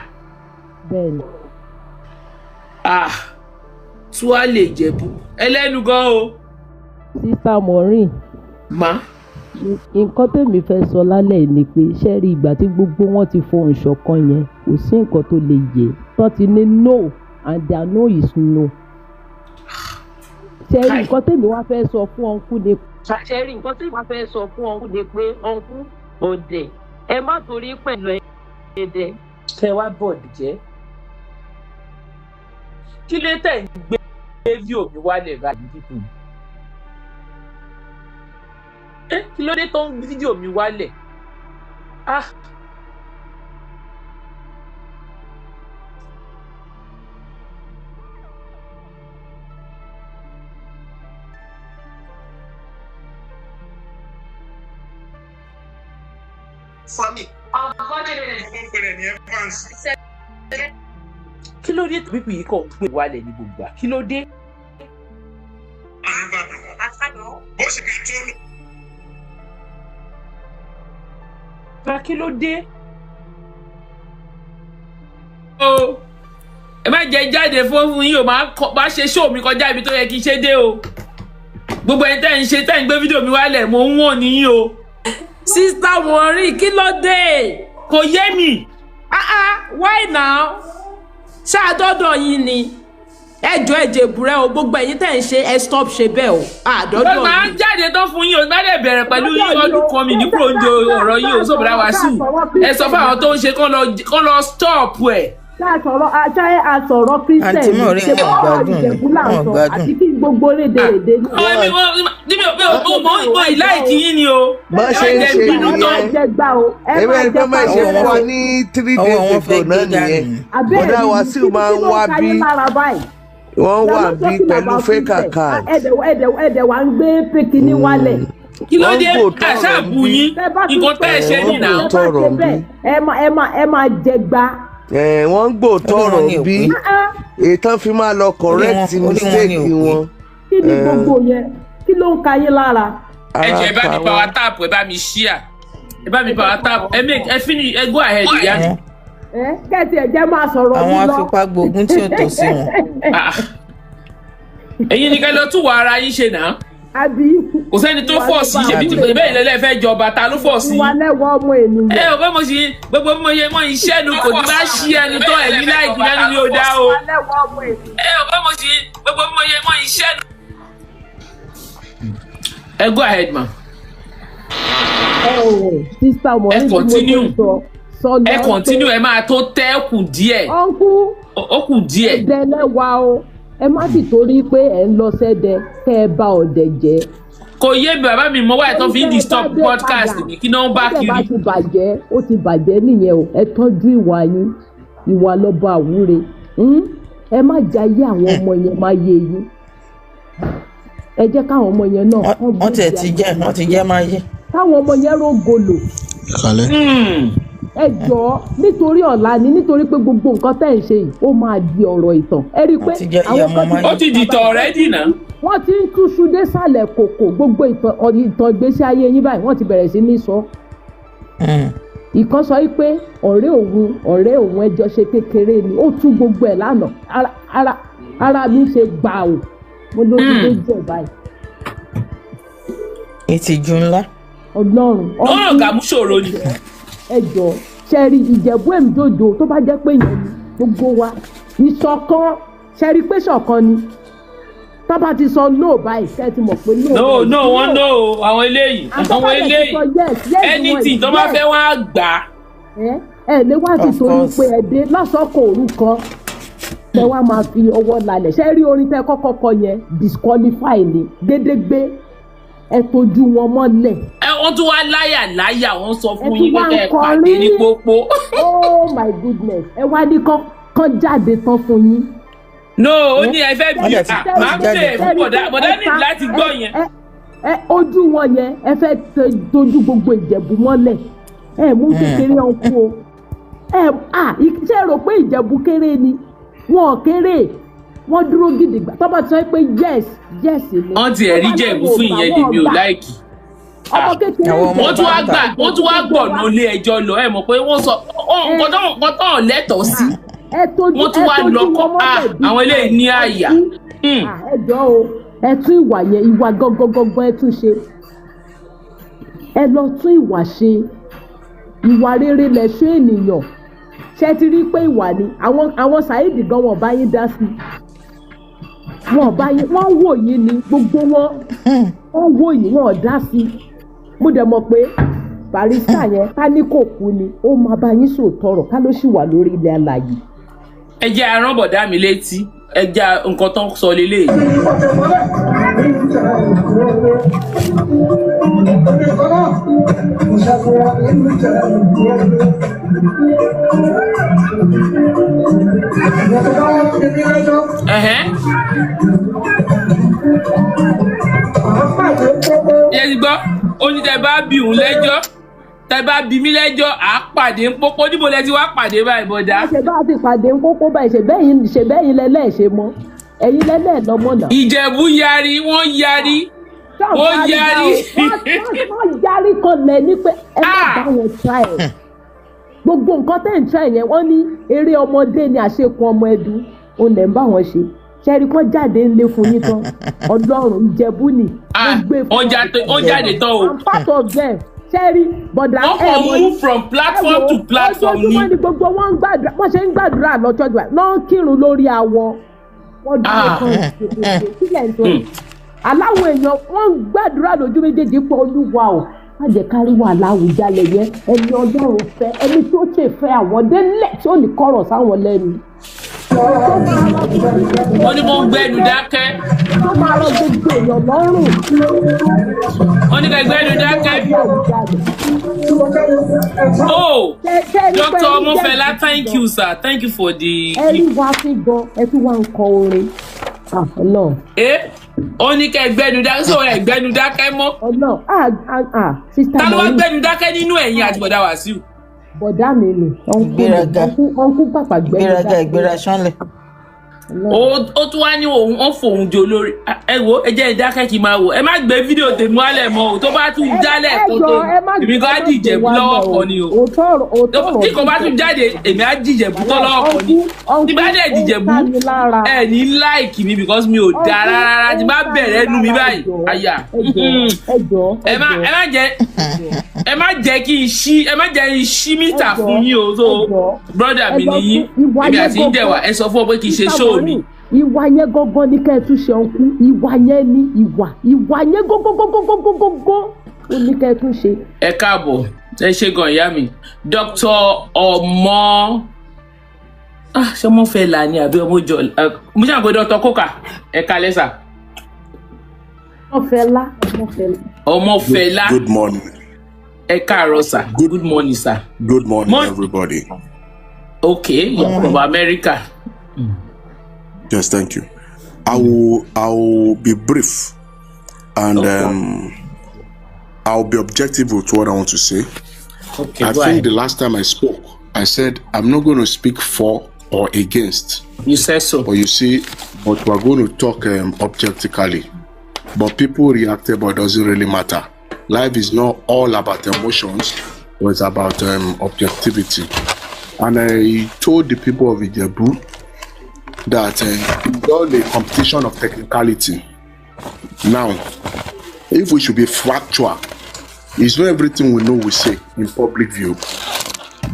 Tí wàá lè Jẹ̀bú ẹlẹ́nu gan o. Mr. Maureen. Ma. Nǹkan tèmi fẹ́ sọ lálẹ́ ni pé ṣé rí ìgbà tí gbogbo wọn ti fohùn ṣọ̀kan yẹn kò sí nǹkan tó lè yẹ tó ti ní no and their no is no. ṣé rí nǹkan tèmi wá fẹ́ sọ fún ọ̀nkú ni. ṣé rí nǹkan tèmi wá fẹ́ sọ fún ọ̀nkú ni pé ọ̀nkú òde ẹ má torí pẹ̀lú ẹ̀ẹ́dẹ̀ kẹ wá bọ̀dì jẹ́. Kí ló tẹ̀ ń gbé fídíò mi wálẹ̀ báyìí dídùn? Kí ló dé tó ń gbé fídíò mi wálẹ̀? Fami. Kí ló dé tó pípì yìí kàn ń gbé wálẹ̀ ní gbogbo à? Kí ló dé? Bó ṣe kí n tó lò. Kí ló dé? Ẹ má jẹ́ jáde fún yín o, máa ṣe ṣóò mi kọjá ibi tó yẹ kí n ṣe dé o. Gbogbo ẹni tẹ́ ń gbé fídíò mi wálẹ̀ mo ń wọ̀n níyìn o. Sister Maureen, kí ló dé? Kò yé mi. Why now? Ṣé àdọ́dọ̀ yín ni? ẹjọ́ ẹ̀jẹ̀bùrẹ́ o gbogbo ẹ̀yin tẹ̀ ń ṣe ẹ stop ṣe bẹ́ẹ̀ o àdọ́dọ̀ ó máa ń jáde tán fún yín o má dẹ̀ bẹ̀rẹ̀ pẹ̀lú yín ọdún kan mi ní kúrò ń jo ọ̀rọ̀ yín o sóbìrà Wasiu ẹ sọ fún àwọn tó ń ṣe kán lọ stop ẹ̀. àsọ̀rọ̀ Christian àǹtí mọ̀ rí wọn gbádùn àti kí gbogbo rédèrèdè ní. mo ìláìkì yín ni o. bá ṣe ń ṣe nìyẹn ebe ẹni pé máa ṣe fún wa ní 3 days ago náà nìyẹn bọ́dá Wasiu máa ń wá bí wọ́n wà bí pẹ̀lú fake card. ẹ̀dẹ̀ wa ń gbé pékinní wálẹ̀. kí ló dé àṣàbù yín nǹkan tẹ́ ẹ ṣe nìyà. ẹ máa jẹ gba. wọ́n ń gbò tọrọ bí ètò fi máa lọ correct mistake wọn. kí ni gbogbo yẹn kí ló ń ka yín lára. ẹ jẹ́ ẹ bá mi power tap ẹ bá mi share ẹ bá mi power tap ẹ finish ẹ go ahead ìyá mi. kẹ́tì ẹ̀jẹ̀ máa sọ̀rọ̀ àwọn afipágbógun tí ó tọ́ sí wọn. ẹ̀yin ni ká lọ tún wọ ara yín ṣe náà. àbí. kò sẹ́ni tó fọ̀ sí ṣèbí tí bẹ́ẹ̀ lẹ́lẹ́ fẹ́ jọba ta ló fọ̀ sí. wà lẹ́wọ̀ ọmọ ènìyàn. ẹ ò bá mo ṣe gbogbo mo yẹ mọ iṣẹ́ nu kò ní bá ṣí ẹnu tó ẹ̀mí láìkí lẹ́nu ni ó dá o. ẹ ò bá mo ṣe gbogbo mo yẹ mọ iṣẹ́ nu. ẹ go ahead ma. sísá ọmọ ẹ continue ẹ continue ẹ máa tó tẹ́ kù díẹ̀. ó kù díẹ̀. ẹ̀dẹ̀lẹ́wà o ẹ má sì torí pé ẹ ń lọ sẹ́dẹ̀ kẹ́ ẹ bá ọ̀dẹ̀ jẹ́. kò yé bàbá mi mọ wáyé tó fi ń disturb podcast mi kí náà ń bá kiri. ó ti bàjẹ́ ó ti bàjẹ́ nìyẹn o ẹ tọ́jú ìwà yín ìwà lọ́ba àwúre ẹ má jayé àwọn ọmọ yẹn má yé yín ẹ jẹ́ káwọn ọmọ yẹn náà. wọ́n ti jẹ́ máa yé. káwọn ọmọ yẹn rógolo. ẹ jọ̀ọ́ nítorí ọ̀la ni nítorí pé gbogbo nǹkan tẹ́ ń ṣe yìí ó máa di ọ̀rọ̀ ìtàn ẹ rí i pé àwọn kan ó ti dìtọ̀ already náà. wọ́n ti ń túṣu désàlẹ̀ kòkò gbogbo ìtàn ìgbésí ayé yín báyìí wọ́n ti bẹ̀rẹ̀ sí ní sọ. ìkan sọ pé ọ̀rẹ́ òun ẹjọ́ ṣe kékeré ni ó tú gbogbo ẹ̀ lánàá ara mi ṣe gbà ò mo ló ti dé jẹ báyìí. ìtìjú ńlá. Ọlọ́run ọ̀gá mú ṣòro ni. ẹ jọ ṣẹ́rí ìjẹ̀bú èmídòdò tó bá jẹ́ pé yẹn ni gbogbo wa ìṣọ̀kan ṣẹ́rí pé ṣọ̀kan ni tó bá ti sọ no báyìí ṣe ti mọ̀ pé no wọ́n no àwọn eléyìí anything tó bá fẹ́ wọ́n á gbà. ẹ lè wá sí torí pé ẹ dé lọ́sọ̀kọ̀ òru kan tẹ wá máa fi ọwọ́ lálẹ̀ ṣẹ́rí orin tẹ kọ́kọ́ kọ yẹn disqualify ni gédégbé ẹ tójú wọn mọ́lẹ̀. wọ́n tún wá láyà wọ́n sọ fún yín pé ẹ pàdé ní pópó. Oh my goodness ẹ wá ní kán jáde tán fún yín. no ó ní ẹ fẹ́ bí máa ń bẹ̀ fún bọ̀dá ní láti gbọ́ yẹn. ojú wọn yẹn ẹ fẹ́ tójú gbogbo Ìjẹ̀bú mọ́lẹ̀ ẹ mú kékeré ọkú o ṣé rò pé Ìjẹ̀bú kéré ni wọn kéré wọ́n dúró gidigba tó bá sọ pé yes ni. wọ́n ti ẹ̀rí Jẹ̀bú fún ìyẹn lèmi ò láìkì. ọmọ kékeré wọ́n tún wá gbọ̀nà ilé ẹjọ́ lọ ẹ mọ̀ pé wọ́n sọ nǹkan tó lẹ́tọ̀ọ́ sí wọ́n tún wá lọ kọ́ àwọn eléyìí ní àyà. ẹ jọ o ẹ tún ìwà yẹn ìwà gangan ẹ tún ṣe ẹ lọ tún ìwà ṣe ìwà rere lẹ̀ṣọ́ ènìyàn ṣe ti rí pé ìwà ni àwọn Saheed gan wọn bá yín dá sí wọ́n wò yín ni gbogbo wọ́n wò yín wọ́n dá sí mo dẹ̀ mọ̀ pé barista yẹn ká ní kò kú ni ó máa bá yín sòtọrọ̀ ká ló sì wà lórí ilẹ̀ alàyè. ẹ jẹ́ arán bọ̀dá mi létí ẹ jẹ́ nǹkan tó ń sọ lélẹ̀. yẹ ti gbọ́ ó ní tẹ bá bí òun lẹ́jọ́ tẹ bá bí mi lẹ́jọ́ à á pàdé ń pópó níbo lẹ ti wá pàdé báyìí bọ̀dá. ṣe bá ti pàdé ń pópó báyìí ṣèbẹ́yìn lẹ́lẹ́ẹ̀ṣẹ̀ mọ́ ẹ̀yin lẹ́lẹ́ẹ̀ lọ́mọ náà. Ìjẹ̀bú yarí wọ́n yarí. wọ́n yarí kan lẹ̀ ní pé ẹ má bá wọn try ẹ̀ gbogbo nǹkan tẹ̀ ń try yẹn wọ́n ní eré ọmọdé ni àṣekun ọmọ ẹdun òun lẹ̀ ń bá wọn ṣe ṣẹ́rí kan jáde ńlé fún yín tán Ọlọ́run Ìjẹ̀bú ni wọ́n jáde tán o. I'm part of them ṣẹ́rí bọ̀dà ẹ̀ wọ́n move from platform to platform ni. ojoojúmọ́ ni gbogbo wọn ṣe ń gbàdúrà lọ́jọ́ ìgbà náà kírun lórí awọ wọ́n dúró kan ìṣèṣe sílẹ̀ nítorí aláwọ̀ èèyàn wọ́n ń gbàdúrà lójú méjèèjì pé olúwa ò má jẹ́ kárí wàhálà àwùjalẹ̀ yẹn ẹni ọlọ́run fẹ́ ẹni tó ṣe fẹ́ àwọn délẹ̀ tí ó ní kọ̀rọ̀ sáwọn lẹ́nu. wọ́n ní mo ń gbẹ́nu dákẹ́. ó máa rọ gbogbo èèyàn lọ́rùn. wọ́n ní ká gbẹ́nu dákẹ́. Oh, Dr. Omofela, thank you, sir. Thank you for the. ẹni wá sí gan ẹ tún wá ń kọ orin. ọ̀nà. ó ní ká gbẹ́nu dákẹ́ sọ ẹ̀ gbẹ́nu dákẹ́ mọ́. ọ̀nà sista ta ló wá gbẹ́nu dákẹ́ nínú ẹ̀yin àti bọ̀dá Wasiu. bọ̀dá mi ni ìgbéraga ọ̀nkú pàpà gbẹ́nu dákẹ́. ìgbéra sánlẹ̀. ó tún wá ní òun ó fòun jò lórí ẹ wo ẹ jẹ́ ìdákẹ́ kí n máa wò ẹ má gbé fídíò tèmi wálẹ̀ mọ́ o tó bá tún jálẹ̀ kó tó èmi kan á dìjẹ̀bú lọ́wọ́ kan ni o tí kò bá tún jáde èmi á dìjẹ̀bú tó lọ́wọ́ kan ni tí bá dẹ̀ dìjẹ̀bú ẹ ní láìkì mi because mi ò da rárá tí bá bẹ̀rẹ̀ nu mi báyìí àyà ẹ má jẹ́ kí n ṣí mítà fún yín o so brother mi nìyí èmi àti ń dẹ̀wà ẹ sọ fún ọ pé kì í ṣe ṣóò mi. ìwà yẹn gangan ni kẹ́ ẹ tún ṣe ọkú ìwà yẹn ni ìwà yẹn gógógógógógógó ó ní kẹ́ ẹ tún ṣe. ẹ káàbọ̀ ẹ ṣe gan ìyá mi Dr. Ọmọ ṣé ọmọ fẹ́ là ní àbí ọmọ jọ mo ṣàǹkó Dr. Coker ẹ kalẹ́ sà. Ọmọfẹ́lá. Good morning. Ẹ káàárọ̀ sir. Good morning sir. Good morning everybody. Okay, you're from America. Yes, thank you. I will be brief and I'll be objective with what I want to say. Okay, I think the last time I spoke, I said I'm not going to speak for or against. You said so. But you see, but we're going to talk objectively. But people reacted, but it doesn't really matter. Life is not all about emotions, but it's about objectivity. And I told the people of Ijebu that it's all a competition of technicality. Now, if we should be factual, it's not everything we know we say in public view.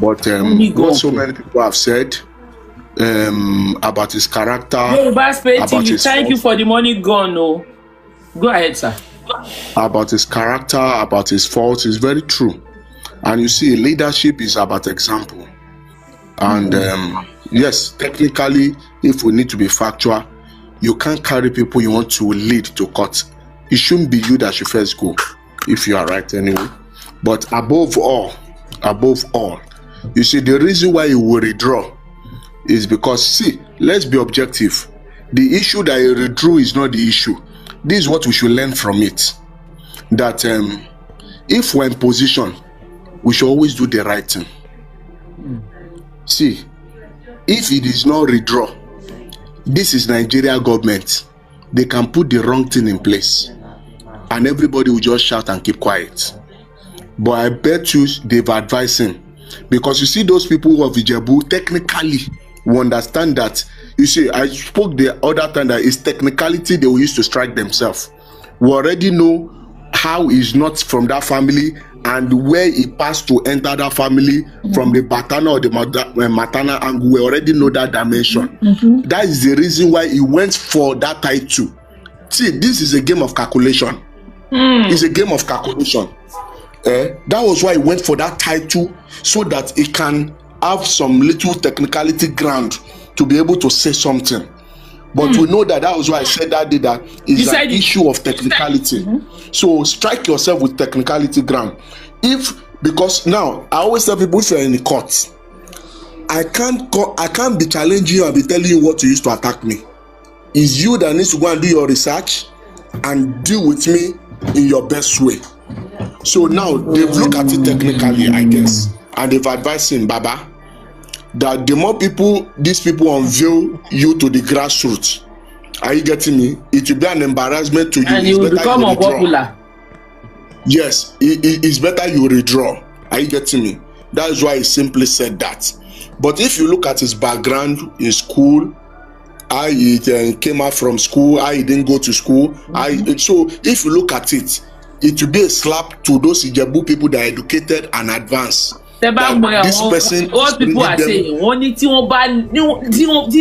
But what so many people have said about his character, about his thank you for the money gone. No. Go ahead, sir. About his character, about his faults is very true. And you see, leadership is about example. And yes, technically, if we need to be factual, you can't carry people you want to lead to court. It shouldn't be you that should first go, if you are right anyway. But above all, you see, the reason why he will withdraw is because, see, let's be objective. The issue that he withdrew is not the issue. This is what we should learn from it. That if we're in position, we should always do the right thing. See, if it is not withdraw, this is Nigeria government. They can put the wrong thing in place, and everybody will just shout and keep quiet. But I bet you they've advised him, because you see those people of Ijebu technically will understand that. You see, I spoke the other time that it's technicality they will use to strike themselves. We already know how he's not from that family and where he passed to enter that family from the paternal or the maternal angle. We already know that dimension. That is the reason why he went for that title. See, this is a game of calculation. It's a game of calculation. That was why he went for that title, so that he can have some little technicality ground to be able to say something. But we know that was why I said that day that it's an issue of technicality. So strike yourself with technicality ground. Because now I always tell people, if you're in the court, I can't be challenging you and be telling you what to use to attack me. It's you that needs to go and do your research and deal with me in your best way. So now they've looked at it technically, I guess, and they've advised him, Baba, that the more these people unveil you to the grassroots, are you getting me? It will be an embarrassment to you. And you will become unpopular. Yes, it's better you withdraw. Are you getting me? That's why he simply said that. But if you look at his background in school, how he came out from school, how he didn't go to school, so if you look at it, it will be a slap to those Ijebu people that are educated and advanced. Tẹ́ bá mọ this person àwọn what people are saying, wọ́n ní tí wọ́n bá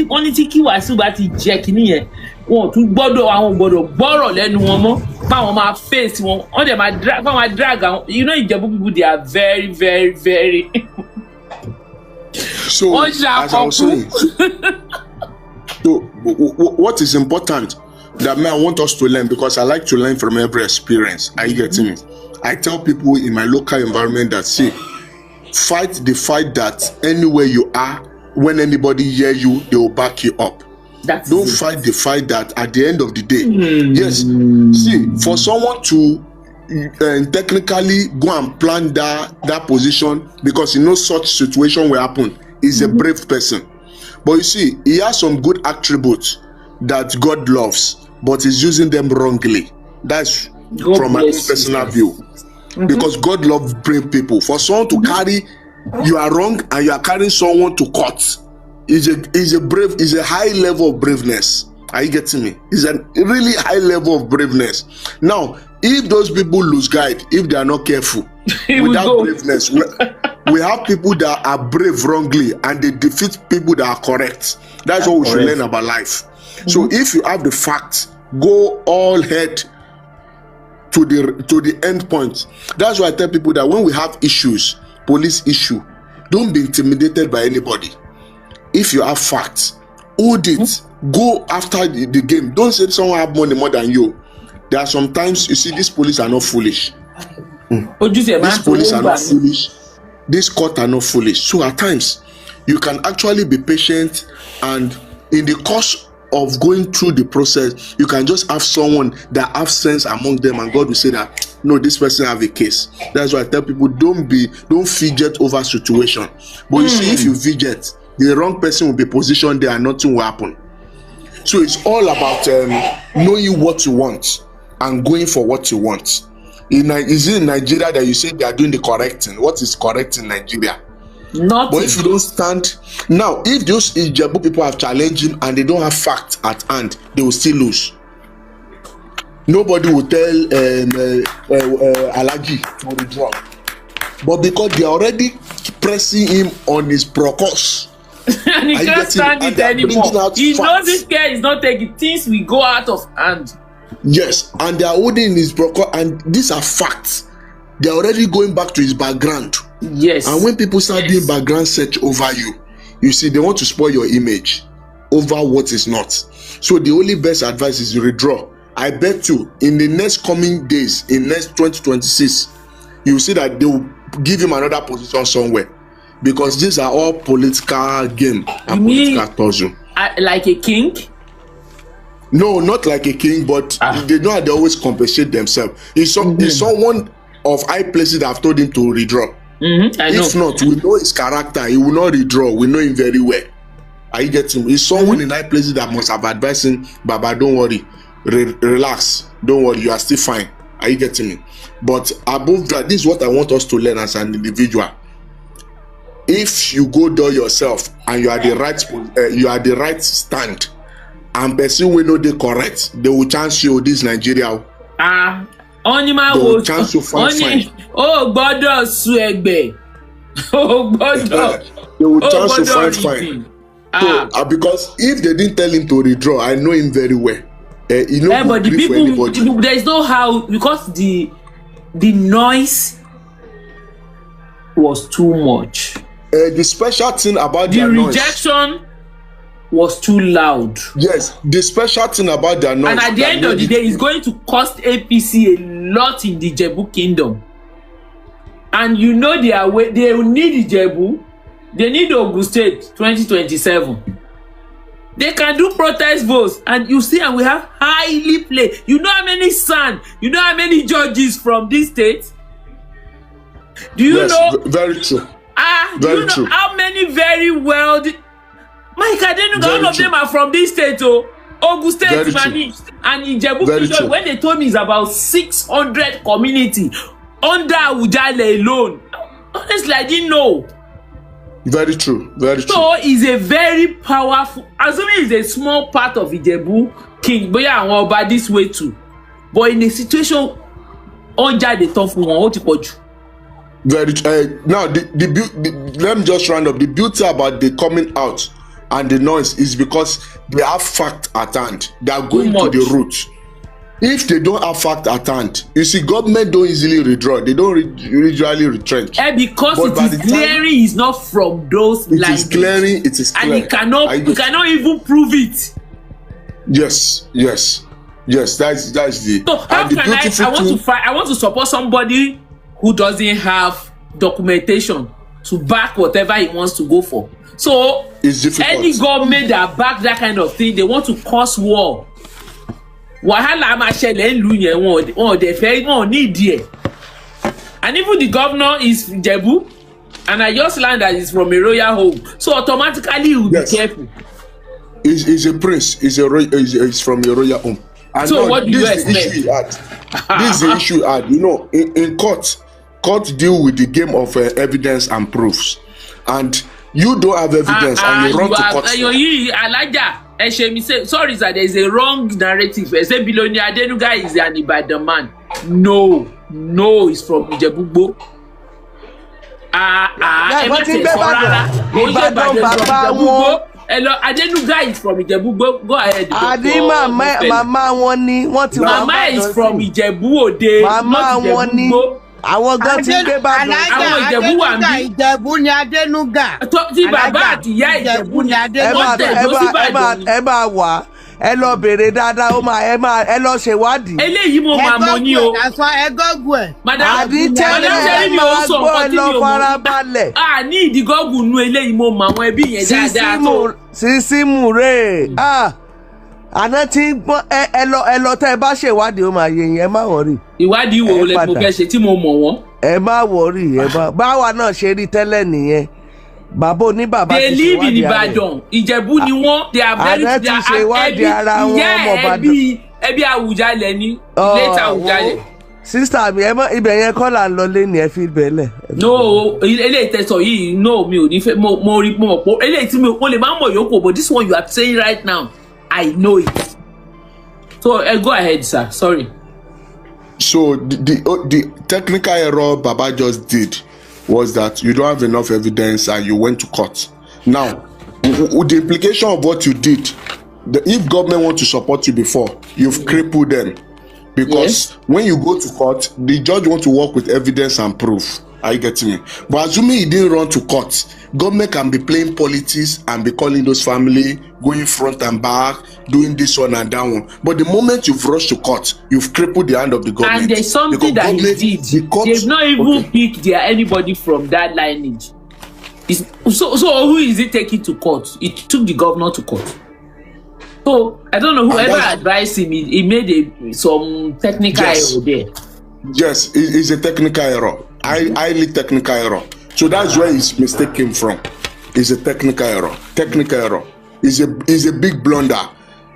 wọ́n ní tí kí Wasiu bá ti jẹ́ kínní yẹn, wọn tún gbọ́dọ̀ àwọn gbọ́dọ̀ gbọ́rọ̀ lẹ́nu wọn mọ́, báwọn máa face wọn, wọ́n dẹ̀ máa drag àwọn, you know Ìjẹ̀bú people they are very very very. So as I was saying, so what is important that I want us to learn, because I like to learn from every experience. Are you getting me? I tell people in my local environment that, see, fight the fight that anywhere you are, when anybody hear you, they will back you up. Don't fight the fight that at the end of the day, yes, see, for someone to technically go and plan that position, because you know such situation will happen, is a brave person. But you see, he has some good attributes that God loves, but he's using them wrongly. That's from my personal view. Because God loves brave people. For someone to carry, you are wrong, and you are carrying someone to court, is a high level of braveness. Are you getting me? It's a really high level of braveness. Now, if those people lose guide, if they are not careful, without braveness, we have people that are brave wrongly, and they defeat people that are correct. That's what we should learn about life. So if you have the facts, go all head to the end point. That's why I tell people that when we have issues, police issue, don't be intimidated by anybody. If you have facts, hold it. Go after the game. Don't say someone have money more than you. There are sometimes, you see, these police are not foolish. These police are not foolish. These court are not foolish. So at times, you can actually be patient, and in the course of going through the process, you can just have someone that have sense among them, and God will say that, no, this person have a case. That's why I tell people, don't fidget over situation. But you see, if you fidget, the wrong person will be positioned there and nothing will happen. So it's all about knowing what you want and going for what you want. Is it in Nigeria that you say they are doing the correct thing? What is correct in Nigeria? Nothing. But if you don't stand now, if those Ijebu people have challenged him and they don't have facts at hand, they will still lose. Nobody will tell Alaji to withdraw, but because they are already pressing him on his process, and he can't stand it anymore. He knows this guy is not taking things will go out of hand. Yes, and they are holding his process, and these are facts. They are already going back to his background. Yes. And when people start doing background search over you, you see, they want to spoil your image over what is not. So the only best advice is to withdraw. I bet you, in the next coming days, in next 2026, you will see that they will give him another position somewhere. Because these are all political game and political puzzle. Like a king? No, not like a king, but they know how they always compensate themselves. It's someone of high places that have told him to withdraw. If not, we know his character. He will not withdraw. We know him very well. Are you getting me? It's someone in high places that must have advised him, Baba, don't worry. Relax. Don't worry. You are still fine. Are you getting me? But above that, this is what I want us to learn as an individual. If you go there yourself and you are the right stand, and person will know they correct, they will chance you this Nigeria. Only my they will chance you fine. Oh, gbọ́dọ̀ sún ẹgbẹ́. Oh, gbọ́dọ̀. They will chance you fine. So, because if they didn't tell him to withdraw, I know him very well. He no but the people, there is no how, because the noise was too much. The special thing about the rejection was too loud. Yes, the special thing about their noise. And at the end of the day, it's going to cost APC a lot in the Ijebu kingdom. And you know they will need Ijebu. They need Ogun State 2027. They can do protest votes, and you see, and we have highly played. You know how many sons, you know how many judges from this state? Do you know? Very true. Do you know how many very well? Mike, I didn't know all of them are from this state. Ogun State, and Ijebu. When they told me it's about 600 community under Awujale alone. Honestly, I didn't know. Very true. Very true. So it's a very powerful. Assuming it's a small part of Ijebu king, but yeah, about this way too. But in a situation, Onja they talk for one, what you. Very. Now, let me just round up. The beauty about the coming out and the noise is because they have fact at hand. They are going to the root. If they don't have fact at hand, you see, government don't easily withdraw. They don't usually retrench. Because but it is clearing is not from those lines. It is clearing. It is clear. And you cannot even prove it. Yes. That's the. So how can I want to support somebody who doesn't have documentation to back whatever he wants to go for. So any government that back that kind of thing, they want to cause war. Wahala ma ṣẹlẹ̀ ìlú yẹn wọn dẹ̀ fẹ́ wọn need ẹ̀. And even the governor is Jebu, and I just learned that he's from a royal home, so automatically he will be careful. He's a prince. He's from a royal home. And so what do you expect? This is the issue. You know, in court deal with the game of evidence and proofs, and you don't have evidence and you run to court. Sorry, sir, there is a wrong narrative. I say Bilonia Adenuga is an Ibadan man. No, he's from Ijebu. Hello, Adenuga is from Ijebu. Go ahead. Mama wọn ni wọ́n ti wá. Mama is from Ijebu Ode. Mama wọn ni àwọn gan ti gbé bàdàn. Àwọn Ìjẹ̀bú wà ń bí. Ìjẹ̀bú ni Adénúgà. Tí bàbá àti ìyá Ìjẹ̀bú ni Adénúgà. Ẹ máa wà ẹ lọ béèrè dáadáa ẹ lọ ṣèwádìí. Eléyìí mo máa mọ ní o. Ẹ gọ́gù ẹ̀. Àdìtẹ́lẹ̀ ẹ máa gbọ́ ẹ lọ farabalẹ̀. Ní ìdígọ́gù nú eléyìí mo mọ àwọn ẹbí yẹn dáadáa tó. Sísímù rè àná tí gbọ́n ẹ lọ tẹ́ ẹ bá ṣèwádìí ó máa yé yín ẹ má wọrí. Ìwádìí wo lẹ mo fẹ́ ṣe tí mo mọ̀ wọ́n. Ẹ má wọrí báwa náà ṣe rí tẹ́lẹ̀ nìyẹn. Bàbá oníbàbá ti ṣèwádìí ara rẹ̀. They live in Ibadan. Ìjẹ̀bú ni wọ́n. They are very àná ti ṣèwádìí ara wọn ọmọ Ìbàdàn. Ẹbí Àwùjalẹ̀ ni. Later Àwùjalẹ̀. Sísítà mi ibẹ̀ yẹn kọ́ là ń lọ lé ní ẹ fi bẹ̀lẹ̀. No, eléyìí tẹ̀sán yìí no mi ò ní fẹ́ mo rí mọ̀ pọ̀ eléyìí tí mo lè máa mọ̀ yòókù but this one you are saying right now I know it. So go ahead, sir. Sorry. So the technical error Baba just did was that you don't have enough evidence and you went to court. Now, with the implication of what you did, if government want to support you before, you've crippled them. Because when you go to court, the judge want to work with evidence and proof. Are you getting me? But assuming he didn't run to court, government can be playing politics and be calling those family, going front and back, doing this one and that one. But the moment you've rushed to court, you've crippled the hand of the government. And there's something that he did. They've not even picked anybody from that lineage. So who is it taking to court? It took the governor to court. So I don't know whoever advised him. He made some technical error there. Yes, it's a technical error. Highly technical error. So that's where his mistake came from. It's a technical error. Technical error. It's a big blunder.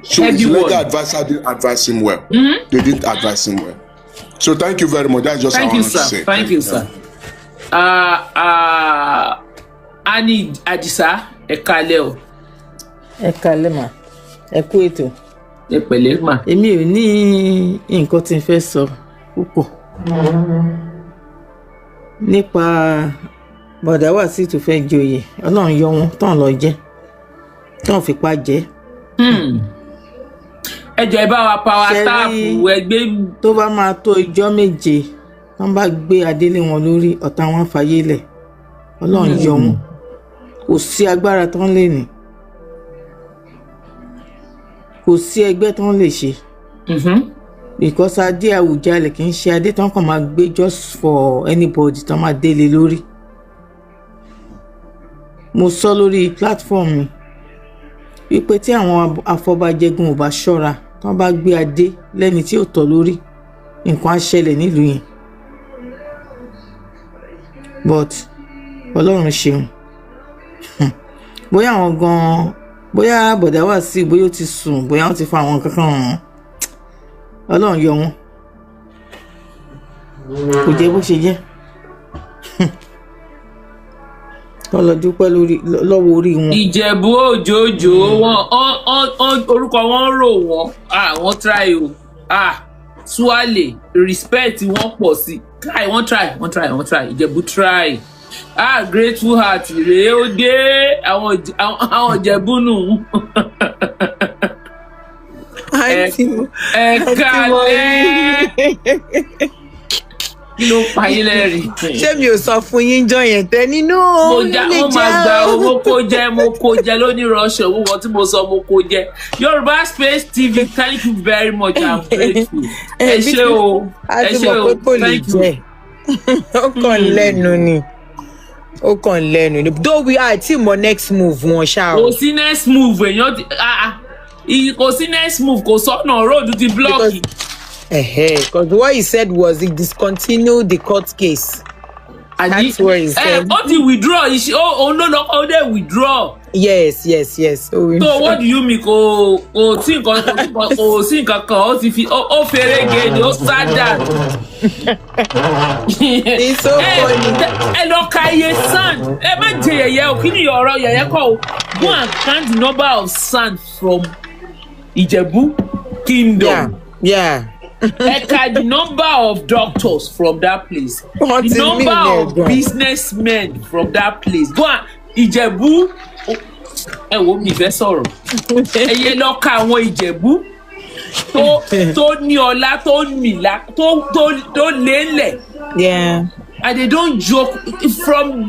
So his legal advisor didn't advise him well. Mm-hmm. They didn't advise him well. So thank you very much. That's just what I want to say. Thank you, sir. Ani Adisa, Ekale o. Ekale ma. Ẹ kú ètò. Ẹ pẹ̀lẹ́ ma. Èmi ò ní nǹkan tí n fẹ́ sọ púpọ̀. Nípa bọ̀dá Wasiu tó fẹ́ joyè, Ọlọ́run yọ wọn tán lọ jẹ́. Tán fipá jẹ́. Ẹ jọ̀ọ́ ẹ bá wa power staff ẹgbẹ́ tó bá máa tó ìjọ́ méje, wọ́n bá gbé adélé wọn lórí ọ̀tá wọn fàyè lẹ̀. Ọlọ́run yọ wọn. Kò sí agbára tán lè ní. Kò sí ẹgbẹ́ tán lè ṣe. Because adé Àwùjalẹ̀ kì í ṣe adé tán kàn máa gbé just for anybody tán máa délé lórí. Mo sọ lórí platform mi wípé tí àwọn afọbajẹgun ò bá ṣọ́ra tán bá gbé adé lẹ́ni tí ò tọ́ lórí nǹkan á ṣẹlẹ̀ nílùú yẹn. But Ọlọ́run ṣeun. Bóyá àwọn gan-an bóyá bọ̀dá Wasiu bóyá ó ti sùn bóyá wọ́n ti fa àwọn kankan hàn Ọlọ́run yọ wọn kò jẹ́ bó ṣe jẹ́ lọ dúpẹ́ lọ́wọ́ orí wọn. Ìjẹ̀bú òjòjò wọn orúkọ wọn rò wọn wọ́n try o Suale respect wọn pọ̀ sí try wọ́n try Ìjẹ̀bú try grateful heart rèé ó dé àwọn Ìjẹ̀bú nù. ẹ kálẹ̀ kí ló pa yín lẹ́rìn. ṣé mi ò sọ fún yín jọ yẹn tẹ nínú mo máa gba owó kó jẹ lónìí ránṣẹ́ owó kan tí mo sọ mo kó jẹ. Yorùbá Space TV, thank you very much, I'm grateful. ẹ ṣé o thank you. ó kàn lẹ́nu ni though we are tí mo next move wọn ṣá o. kò sí next move èèyàn kò sí next move kò sọ́nà road ti block. Because what he said was he discontinued the court case. That's what he said. Ó ti withdraw ó dé withdraw. Yes. So what do you mean kò sí nǹkan kan ó ti fi ó fèrè gèdè ó sádà. It's so funny. ẹ lọ ka iye sand ẹ má jẹ yẹ̀yẹ́ o kí ni ọ̀rọ̀ yẹ̀yẹ́ kọ́ o go and count the number of sand from Ìjẹ̀bú Kingdom. Yeah. The number of doctors from that place, the number of businessmen from that place. Go on, Ìjẹ̀bú. Ẹ wo mi fẹ́ sọ̀rọ̀. Ẹyẹ lọ ka àwọn Ìjẹ̀bú tó ní ọlá tó mìlá tó lélẹ̀. Yeah. And they don't joke from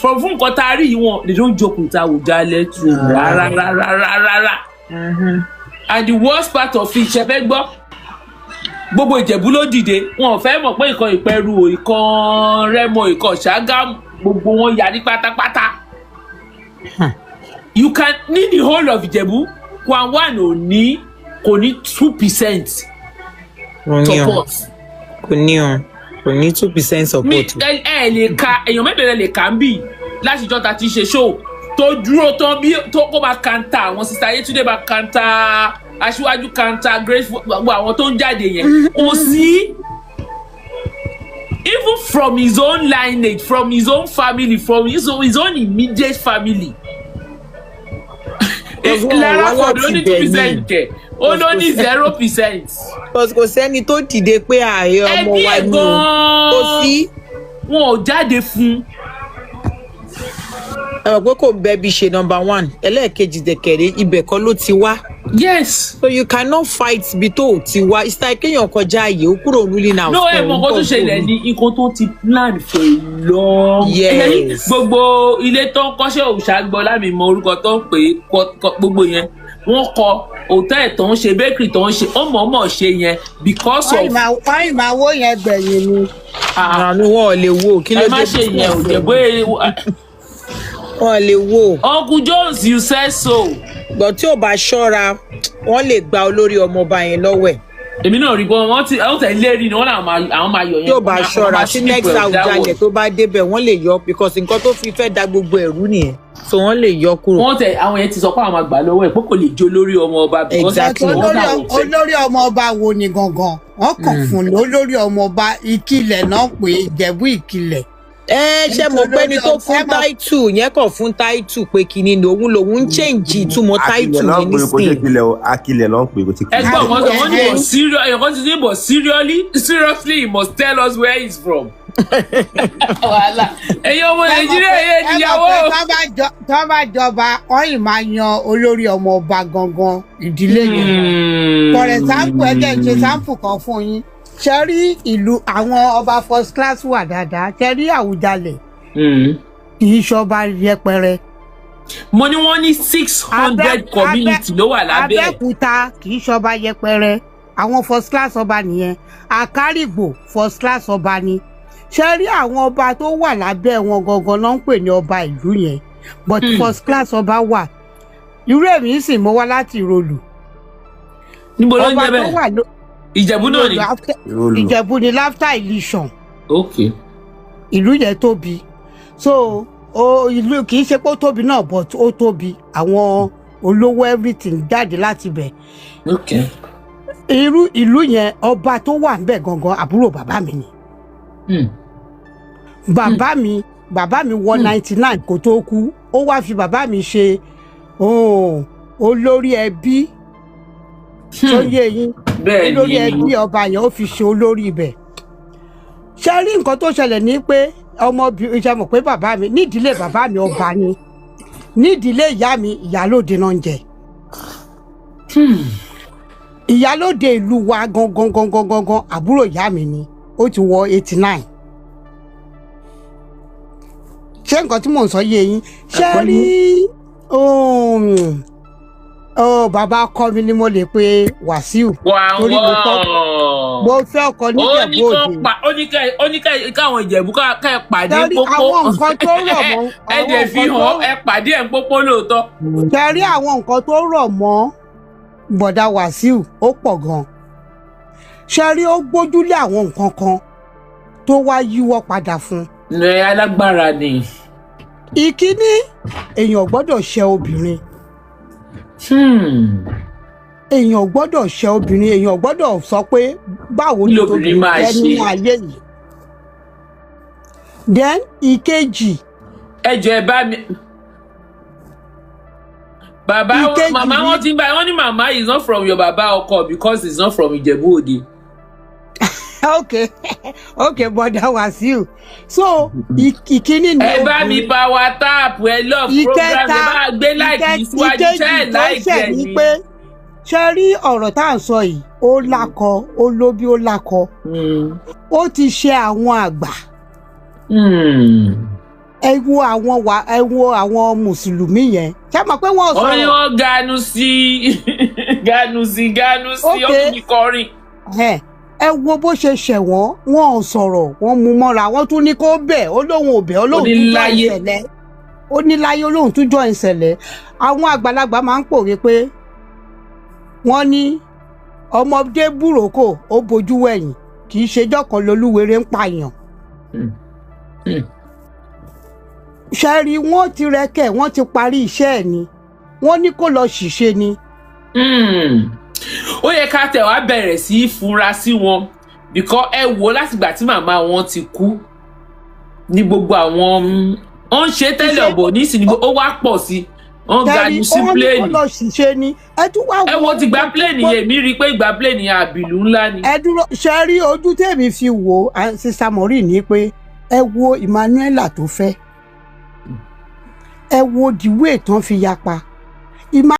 fún nǹkan tá a rí wọn. They don't joke with Awùjalẹ̀ too. Rárá. And the worst part of it, ṣe fẹ́ gbọ́. Gbogbo Ìjẹ̀bú ló dìde wọn ò fẹ́ mọ̀ pé ìkan Ìpẹ́rù o ìkan Rẹ́mọ ìkan Ṣàgámù gbogbo wọn yà ní pátápátá. You can need the whole of Ìjẹ̀bú one kò ní 2% support. kò ní 2% support. ẹ lè ka èèyàn mẹ́bẹ̀rẹ̀ lè kà ń bì láti ìjọ ta ti ṣe show tó dúró tán bí tó kó bá kanta àwọn sista Yétúndé bá kanta Aṣíwájú kanta Grateful gbogbo àwọn tó ń jáde yẹn kò sí. Even from his own lineage, from his own family, from his own immediate family. Lára kò ló ní 2% kẹ̀, ó ló ní 0%. Kò sẹ́ni tó dìde pé ààyè ọmọ wa ni kò sí. Wọn ò jáde fún. Ẹ mọ̀ pé kò bẹ́bí ṣe number 1, ẹlẹ́ẹ̀kejì dẹ̀kẹ̀rẹ́ ibẹ̀ kọ́ ló ti wá. Yes. So you cannot fight bí tó ti wá. It's like kéèyàn kọjá ààyè ó kúrò ruling out. No, ẹ mọ̀ nǹkan tó ṣẹlẹ̀ ní nǹkan tó ti plan for a long. Yes. Gbogbo ilé tó ń kọ́ṣẹ́ òṣàgbọ́ lámì mọ orúkọ tó ń pè é gbogbo yẹn. Wọ́n kọ hòtẹ́ẹ̀lì tó ń ṣe bakery tó ń ṣe ọmọ ṣe yẹn because of. wọ́n máa wó yẹn gbẹ̀yìn ni. Àánú wọn ò lè wo kí ló dé. Ẹ má ṣe yẹn ò jẹ́ bóyá. Wọ́n lè wo. Uncle Jones, you said so. Gbọ́ tí ò bá ṣọ́ra wọ́n lè gba olórí ọmọọba yẹn lọ́wọ́ ẹ̀. Èmi náà rí bọ́ wọ́n tẹ̀ lérí ni wọ́n àwọn máa yọ yẹn. Tí ò bá ṣọ́ra tí next Awùjalẹ̀ tó bá débẹ̀ wọ́n lè yọ because nǹkan tó fi fẹ́ da gbogbo ẹ̀rú nìyẹn so wọ́n lè yọ kúrò. Wọ́n tẹ àwọn yẹn ti sọ pé àwọn máa gbà lọ́wọ́ ẹ̀ pé kò lè jó lórí ọmọọba. Exactly. olórí ọmọọba wo ni gangan wọ́n kàn fún lórí ọmọọba Ìkìlẹ̀ náà pé Ìjẹ̀bú Ìkìlẹ̀. Ṣé mo pé ní tó fún táìtù yẹn kàn fún táìtù pé kìíní ni òun ń change ìtumọ̀ táìtù yẹn nísìnyí. Akilẹ̀ ló ń pè kò tí kìí. Ẹgbọ́n wọn ní bọ̀ seriously he must tell us where he's from. Wàhálà ẹ̀yin ọmọ Nàìjíríà yẹn níyàwó. Tó bá jọba wọ́n yìí máa yan olórí ọmọọba gangan ìdílé yẹn. For example ẹgbẹ́ ìṣe sample kan fún yín. Ṣé rí ìlú àwọn ọba first class wà dáadáa ṣé rí Àwùjalẹ̀ kì í ṣọba yẹpẹrẹ. Mo ní wọ́n ní 600 community ló wà lábẹ́. Abẹ́òkúta kì í ṣọba yẹpẹrẹ àwọn first class ọba nìyẹn. Àkárìgbò first class ọba ni. Ṣé rí àwọn ọba tó wà lábẹ́ wọn gangan ló ń pè ní ọba ìlú yẹn but first class ọba wà. Irú èmi sì mo wá láti Ìrọ̀lù. Níbo ló ń jẹ́ bẹ́ẹ̀? Ìjẹ̀bú náà ni. Ìjẹ̀bú ni after election. Okay. Ìlú yẹn tóbi so ìlú kì í ṣe pé ó tóbi náà but ó tóbi àwọn olówó everything jáde láti bẹ̀. Okay. Irú ìlú yẹn ọba tó wà ńbẹ̀ gangan àbúrò bàbá mi ni. Bàbá mi wọ 99 kó tó kú ó wá fi bàbá mi ṣe olórí ẹbí tó yé yín olórí ẹbí ọba yẹn ó fi ṣe olórí ibẹ̀ ṣe rí nǹkan tó ṣẹlẹ̀ ní pé ọmọbìnrin ṣe mọ̀ pé bàbá mi nídìílé bàbá mi ọba ni nídìílé ìyá mi ìyálóde náà ń jẹ ìyálóde ìlú wa gangan àbúrò ìyá mi ni ó ti wọ 89 ṣé nǹkan tí mò ń sọ yé yín ṣe rí bàbá ọkọ mi ni mo lè pe Wasiu torí mo fẹ́ ọkọ níjẹ̀bú òde ó ní káwọn ìjẹ̀bú ká pàdé pópó àwọn nǹkan tó rọ̀ mọ́ ẹ dẹ̀ fi hàn ẹ pàdé ẹ̀ ń pópó lóòótọ́. ṣe rí àwọn nǹkan tó rọ̀ mọ́ bọ̀dá Wasiu ó pọ̀ gan-an ṣe rí ó gbójúlé àwọn nǹkan kan tó wá yíwọ́ padà fún. ẹ alágbára ni. ìkíní èèyàn gbọ́dọ̀ ṣe obìnrin èèyàn gbọ́dọ̀ ṣe obìnrin èèyàn gbọ́dọ̀ sọ pé báwo ni obìnrin jẹ́ nínú ayé yìí. then ìkejì. ẹ jọ̀ọ́ ẹ bá mi. bàbá màmá wọn ti ń bá wọn ní màmá is not from your bàbá ọkọ because it's not from Ìjẹ̀bú Òde. okay bọ̀dá Wasiu so ìkíní ni ẹ bá mi power tap ẹ love program ẹ bá gbé láìkì síwájú ṣe ẹ láìkì ẹ ní. ṣe rí ọ̀rọ̀ tá à ń sọ yìí ó lákọ ó lóbi ó lákọ ó ti ṣe àwọn àgbà ẹ wo àwọn mùsùlùmí yẹn ṣé mọ̀ pé wọ́n sọ̀rọ̀. ó ní wọ́n ganu sí ó ní kọrin. ẹ wo bó ṣe ṣẹ̀wọ̀n wọn ò sọ̀rọ̀ wọn mú mọ́ra wọn tún ní kó bẹ̀ ó lóun ò bẹ̀ ó lóun tún jọ ìṣẹ̀lẹ̀ ó ní láyé ó lóun tún jọ ìṣẹ̀lẹ̀ àwọn àgbàlagbà máa ń pòwe pé wọ́n ní ọmọdé búròkò ó bojú wẹ̀yìn kì í ṣejọ́ kan lolúwere ń pààyàn. ṣẹ́rí wọ́n ti rẹ́kẹ̀ wọ́n ti parí iṣẹ́ ẹ̀ ni wọ́n ní kó lọ ṣìṣe ni. ó yẹ ká tẹ̀ wá bẹ̀rẹ̀ sí í fura sí wọn because ẹ wò látìgbà tí màmá wọn ti kú ní gbogbo àwọn ó ń ṣe tẹ́lẹ̀ ọ̀bọ̀ nísìnyí ó wá pọ̀ sí wọ́n ganu sí pléènì ẹ wo ti gba pléènì yẹn mi rí i pé ìgbà pléènì yẹn àbìlú ńlá ni. ẹ dúró ṣe rí ojú tèmi fi wò sísá mọ́rì ní pé ẹ wo Emmanuela tó fẹ́ ẹ wo dìwé tán fi yapa.